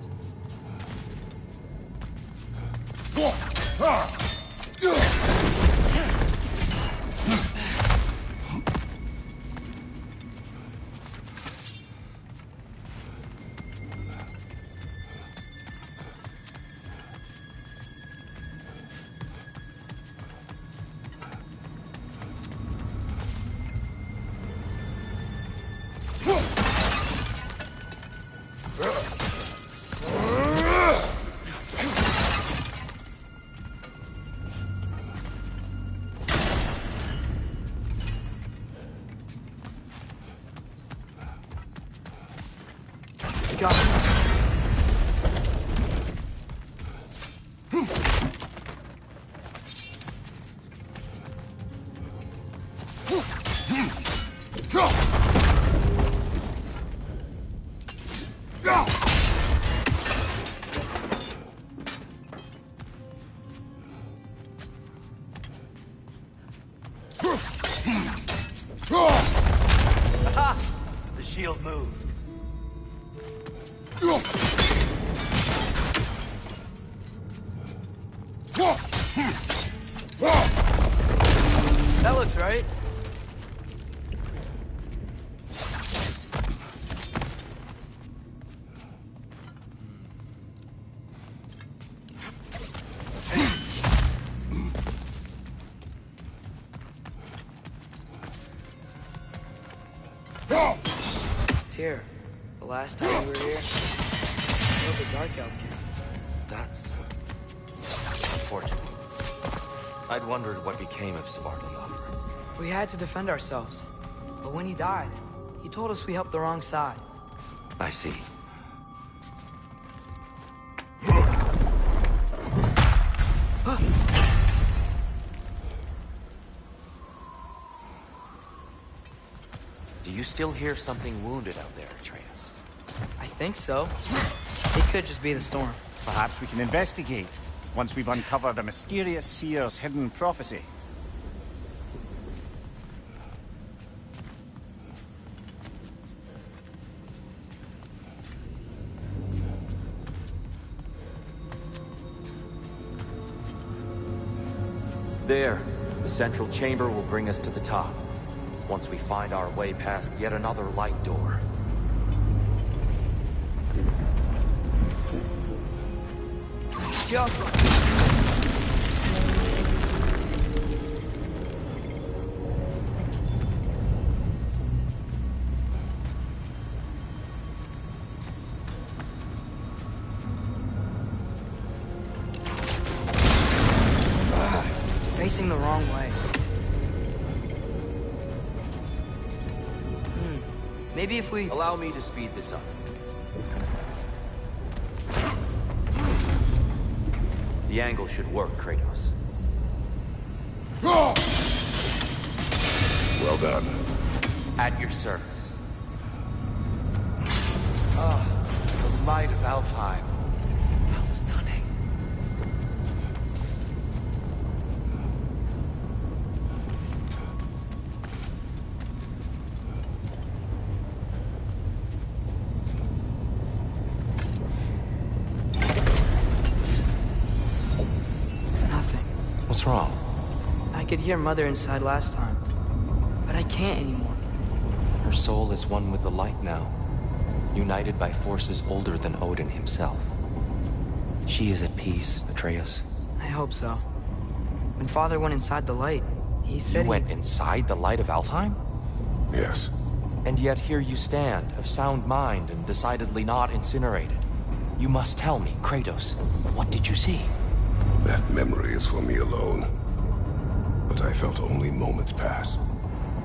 Got it. Aha! The shield moved. That looks right. Here, the last time we were here, the dark out here. That's unfortunate. I'd wondered what became of Svartaloffer. We had to defend ourselves. But when he died, he told us we helped the wrong side. I see. Do you still hear something wounded out there, Atreus? I think so. It could just be the storm. Perhaps we can investigate, once we've uncovered a mysterious seer's hidden prophecy. There. The central chamber will bring us to the top. Once we find our way past yet another light door. Yo. It's facing the wrong way. Maybe if we... Allow me to speed this up. The angle should work, Kratos. Well done. At your service. Ah, the might of Alfheim. How stunning. What's wrong? I could hear Mother inside last time, but I can't anymore. Her soul is one with the light now, united by forces older than Odin himself. She is at peace, Atreus. I hope so. When Father went inside the light, he said You went inside the light of Alfheim? Yes. And yet here you stand, of sound mind and decidedly not incinerated. You must tell me, Kratos, what did you see? That memory is for me alone. But I felt only moments pass.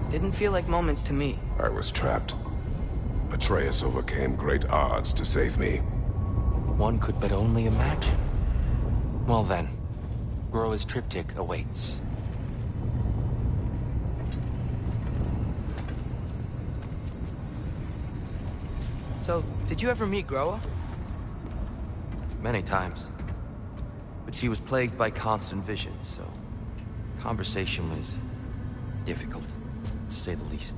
Didn't feel like moments to me. I was trapped. Atreus overcame great odds to save me. One could but only imagine. Well then, Groa's triptych awaits. So, did you ever meet Groa? Many times. But she was plagued by constant visions, so conversation was difficult, to say the least.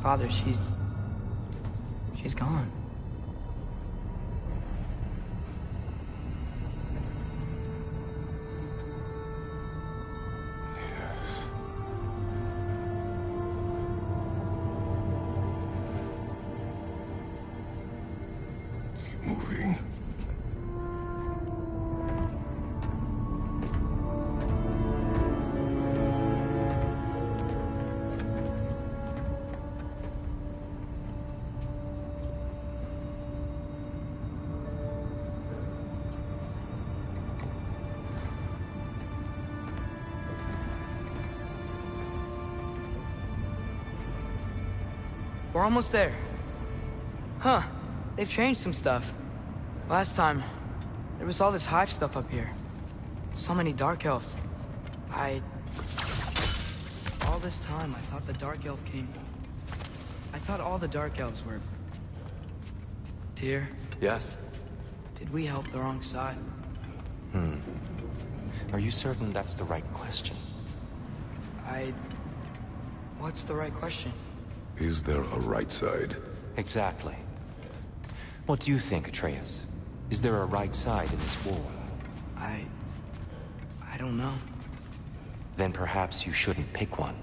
Father, she's gone. Moving. We're almost there. Huh. They've changed some stuff. Last time, there was all this hive stuff up here. So many Dark Elves. All this time, I thought the Dark Elf came... I thought all the Dark Elves were... Tyr, Yes? did we help the wrong side? Are you certain that's the right question? What's the right question? Is there a right side? Exactly. What do you think, Atreus? Is there a right side in this war? I don't know. Then perhaps you shouldn't pick one.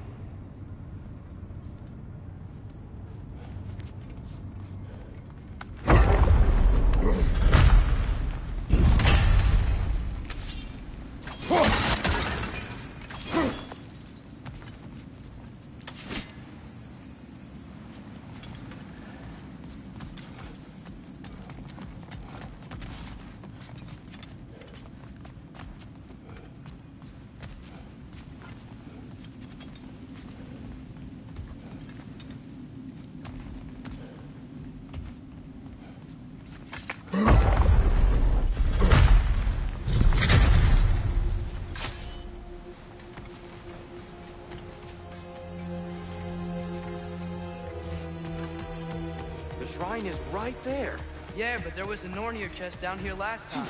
The shrine is right there. Yeah, but there was a Nornir chest down here last time.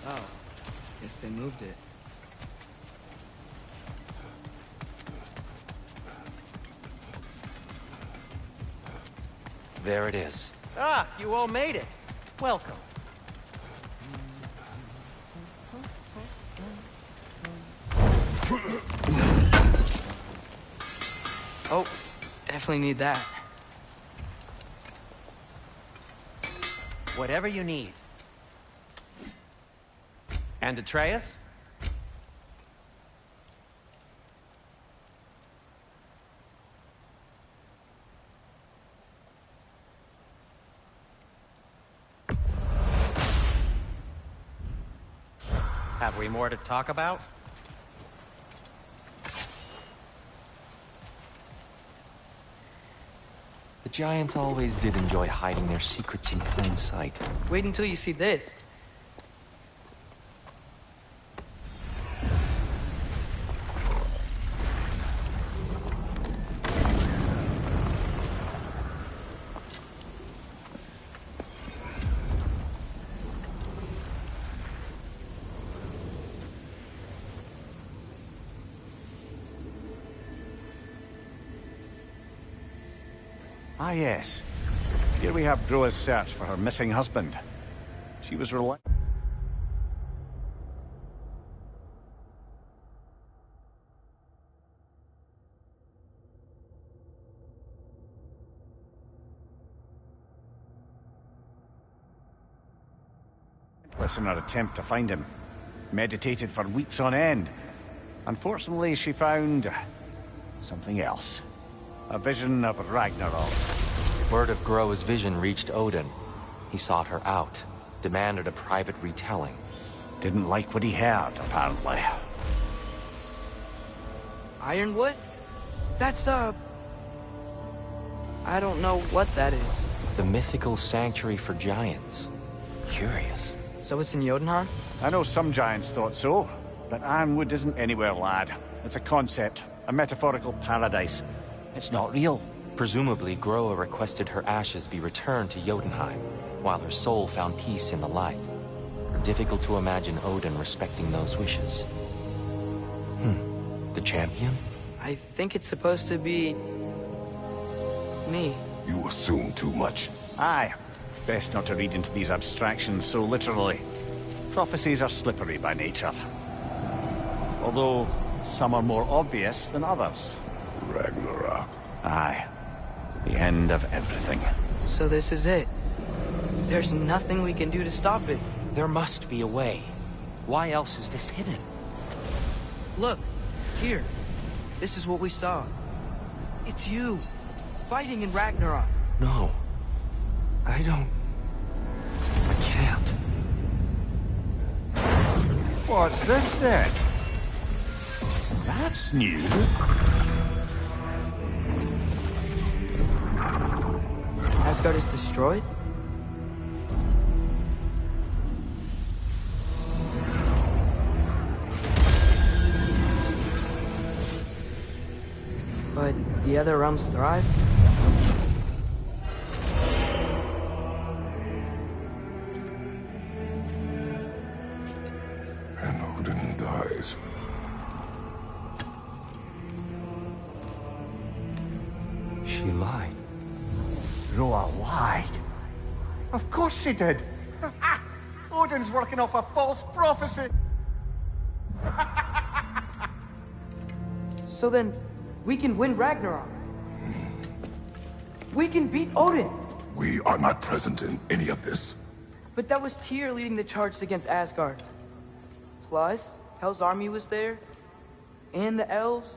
Oh, guess they moved it. There it is. Ah, you all made it. Welcome. Oh, definitely need that. Whatever you need. And Atreus? Have we more to talk about? The Giants always did enjoy hiding their secrets in plain sight. Wait until you see this. Ah, yes. Here we have Groa's search for her missing husband. She was relentless in her attempt to find him. Meditated for weeks on end. Unfortunately, she found something else. A vision of Ragnarok. Word of Groa's vision reached Odin. He sought her out, demanded a private retelling. Didn't like what he heard, apparently. Ironwood? That's the... I don't know what that is. The mythical sanctuary for giants. Curious. So it's in Jotunheim? I know some giants thought so, but Ironwood isn't anywhere, lad. It's a concept, a metaphorical paradise. It's not real. Presumably, Groa requested her ashes be returned to Jotunheim, while her soul found peace in the light. Difficult to imagine Odin respecting those wishes. The champion? I think it's supposed to be... me. You assume too much. Aye. Best not to read into these abstractions so literally. Prophecies are slippery by nature. Although, some are more obvious than others. Ragnarok. Aye. The end of everything. So this is it. There's nothing we can do to stop it. There must be a way. Why else is this hidden? Look, here. This is what we saw. It's you, fighting in Ragnarok. No. I can't. What's this then? That's new. Asgard is destroyed? But the other realms thrive? And Odin dies. She lied. Roa lied. Of course she did. Odin's working off a false prophecy. So then, we can win Ragnarok. We can beat Odin. We are not present in any of this. But that was Tyr leading the charge against Asgard. Plus, Hell's army was there. And the elves.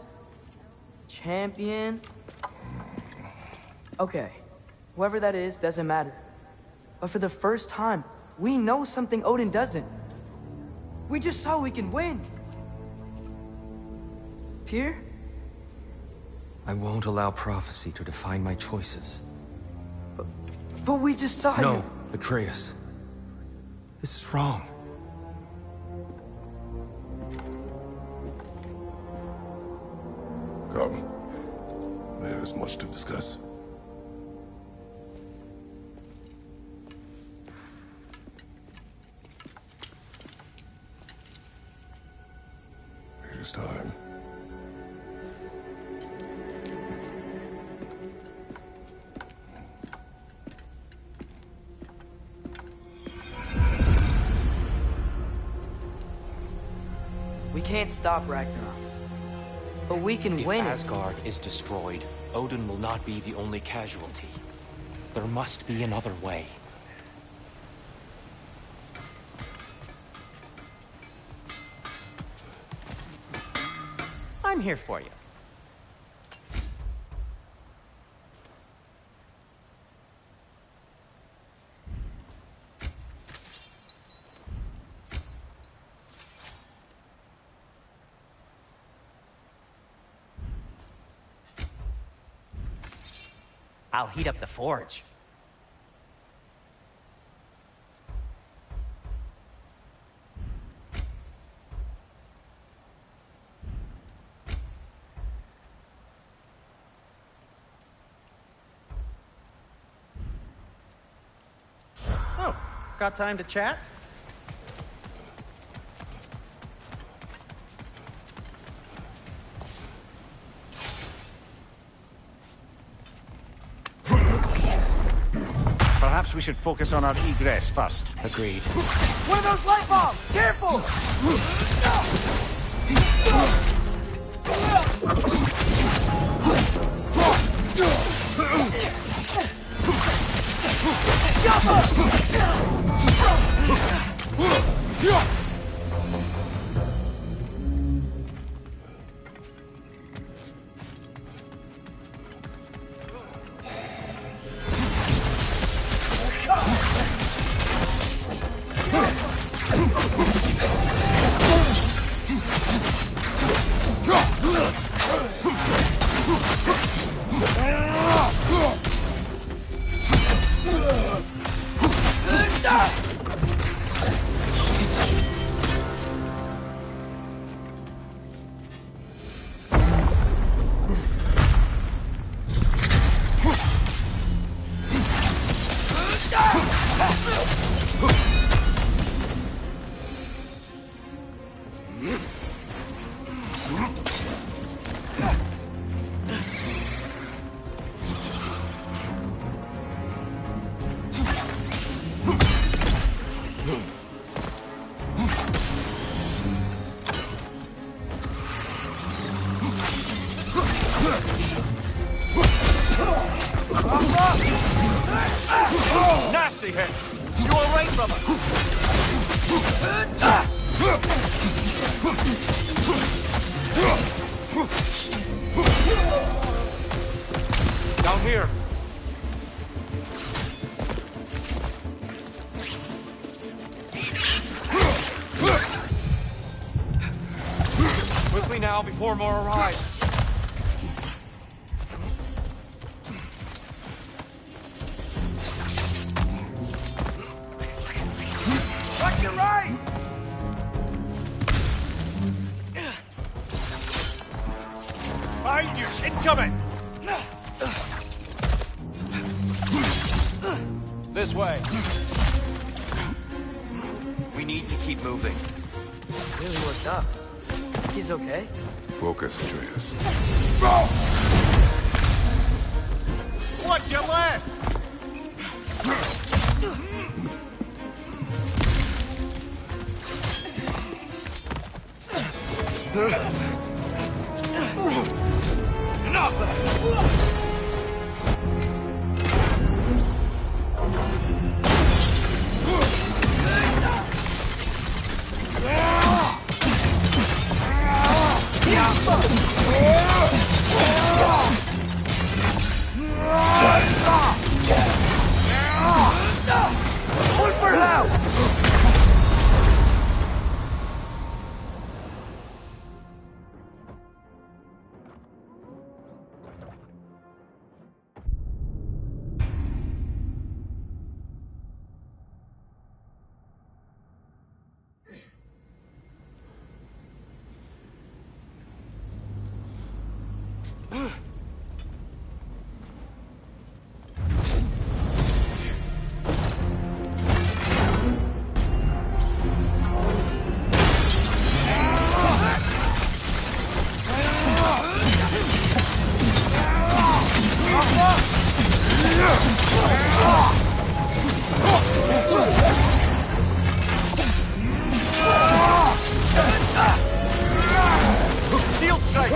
Champion. Okay. Whoever that is, doesn't matter. But for the first time, we know something Odin doesn't. We just saw we can win. Tyr? I won't allow prophecy to define my choices. But we just saw No, you. Atreus. This is wrong. Come. There is much to discuss. It is time. We can't stop Ragnarok. But we can If win it. Asgard is destroyed, Odin will not be the only casualty. There must be another way. I'm here for you. I'll heat up the forge. Oh, got time to chat? Perhaps we should focus on our egress first. Agreed. One of those light bombs! Careful! Nasty hit! You away from us! Down here! Quickly now, before more arrive! Watch your right! Behind you! Incoming! This way. We need to keep moving. Really worked up. He's okay? Focus, Atreus. Watch your left! One for help! Shield strike!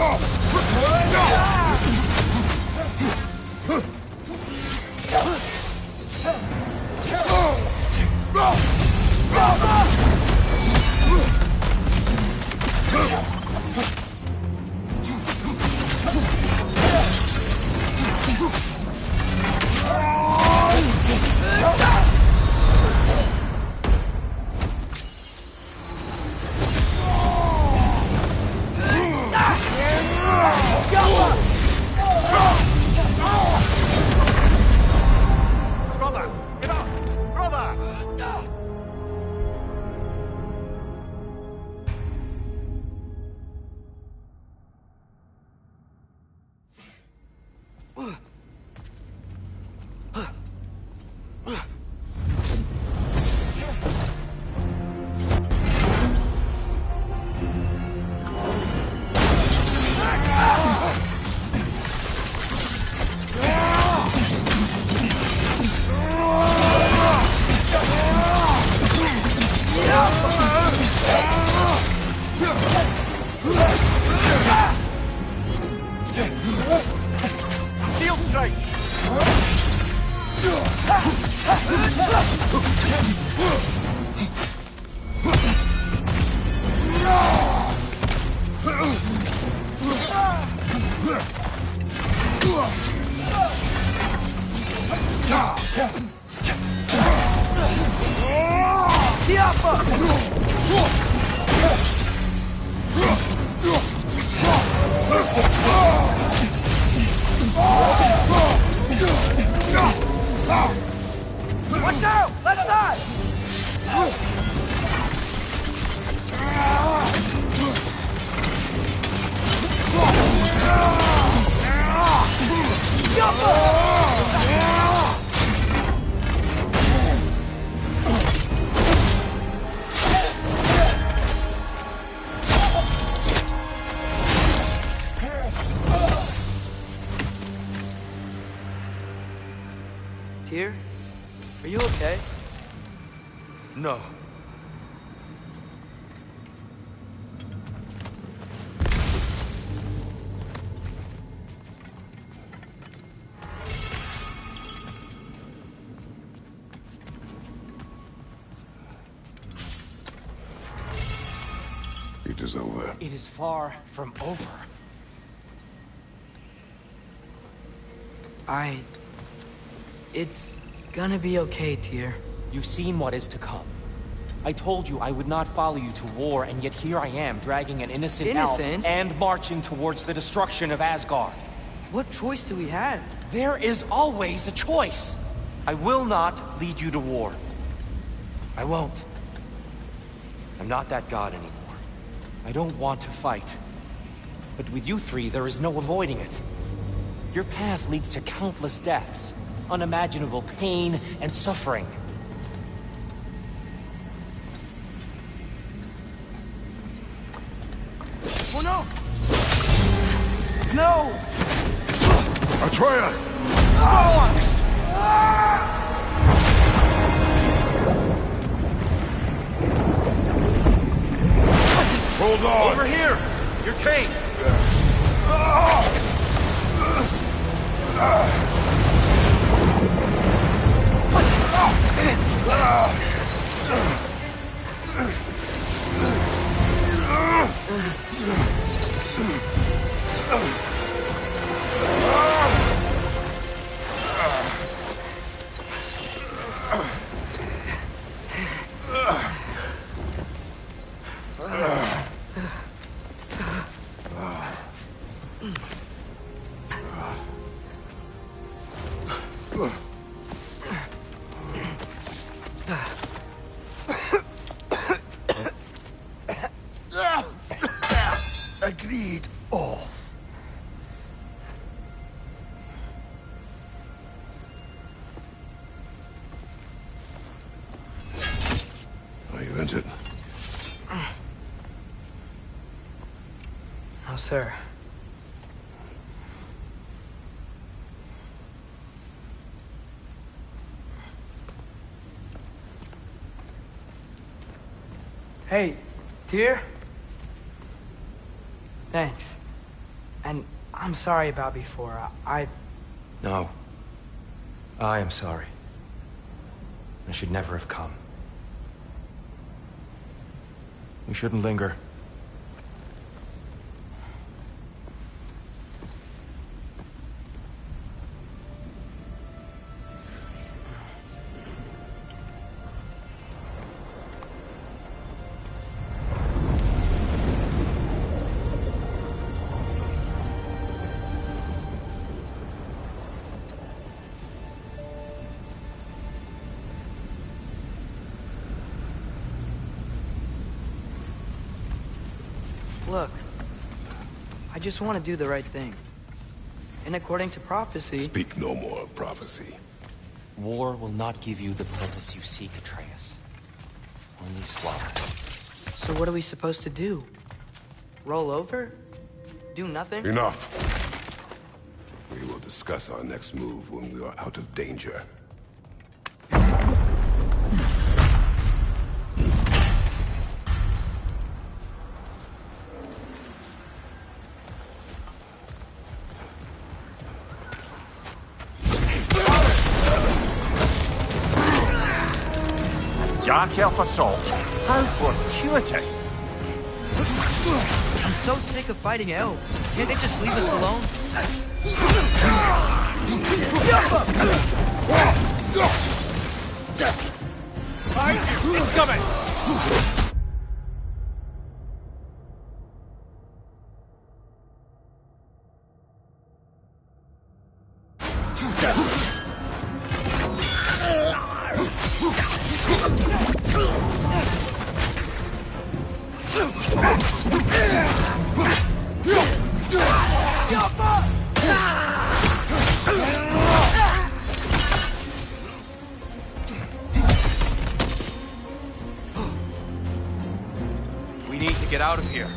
Brother! Get up! Brother! Shield strike! Watch out! Left side! Tyr, are you okay? No. conflict is over. It is far from over. It's gonna be okay, Tyr. You've seen what is to come. I told you I would not follow you to war, and yet here I am, dragging an innocent elf and marching towards the destruction of Asgard. What choice do we have? There is always a choice. I will not lead you to war. I won't. I'm not that god anymore. I don't want to fight. But with you three, there is no avoiding it. Your path leads to countless deaths, unimaginable pain and suffering. Oh no! No! Atreus! Hold on! Over here! You're chained! Agreed. Oh. Are you injured? No, sir. Hey, Tyr? Thanks. And I'm sorry about before. No. I am sorry. I should never have come. We shouldn't linger. Look, I just want to do the right thing. And according to prophecy... Speak no more of prophecy. War will not give you the purpose you seek, Atreus. Only slaughter. So what are we supposed to do? Roll over? Do nothing? Enough. We will discuss our next move when we are out of danger. Dark Elf Assault. How fortuitous. I'm so sick of fighting elves. Can't they just leave us alone? Incoming! We need to get out of here.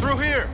Through here!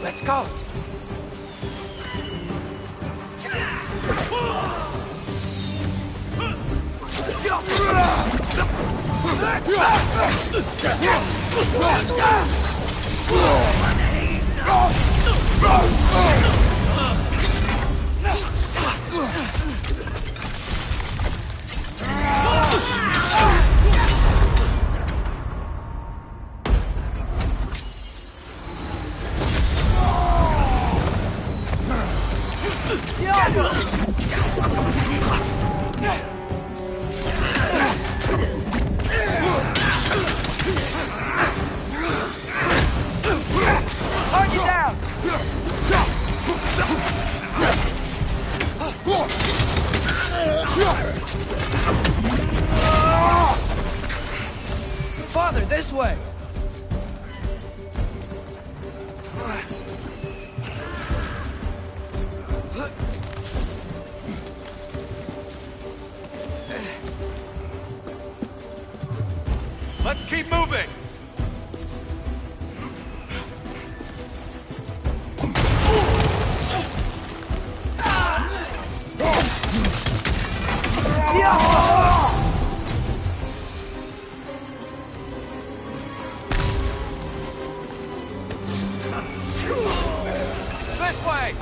Let's go! Father, this way! Let's keep moving! This way!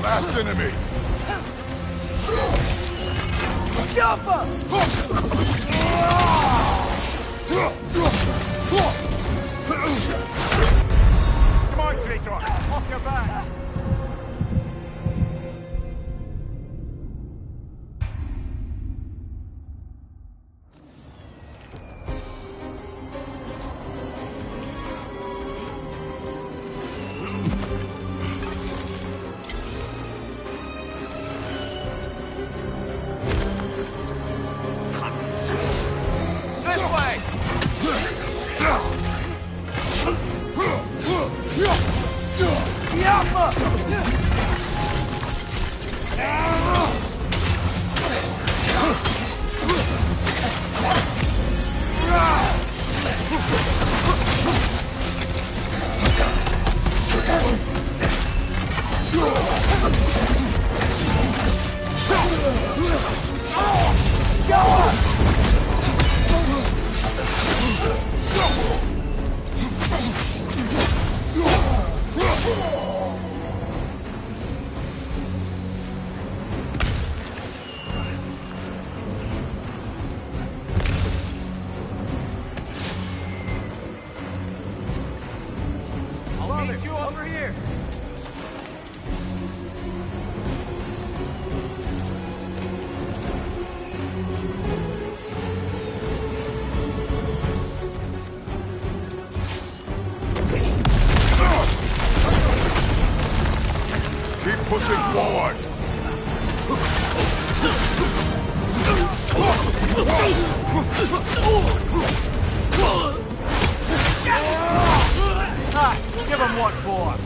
Last enemy! Come on, traitor! Off your back! I'll meet you over here. Keep pushing forward! Give him what for!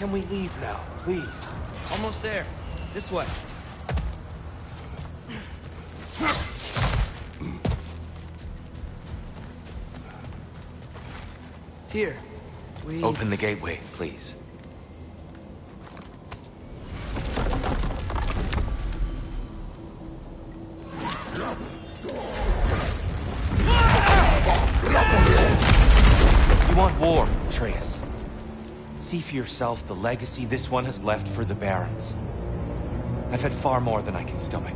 Can we leave now, please? Almost there. This way. Here. We... Open the gateway, please. You want war, Atreus. See for yourself the legacy this one has left for the Barons. I've had far more than I can stomach.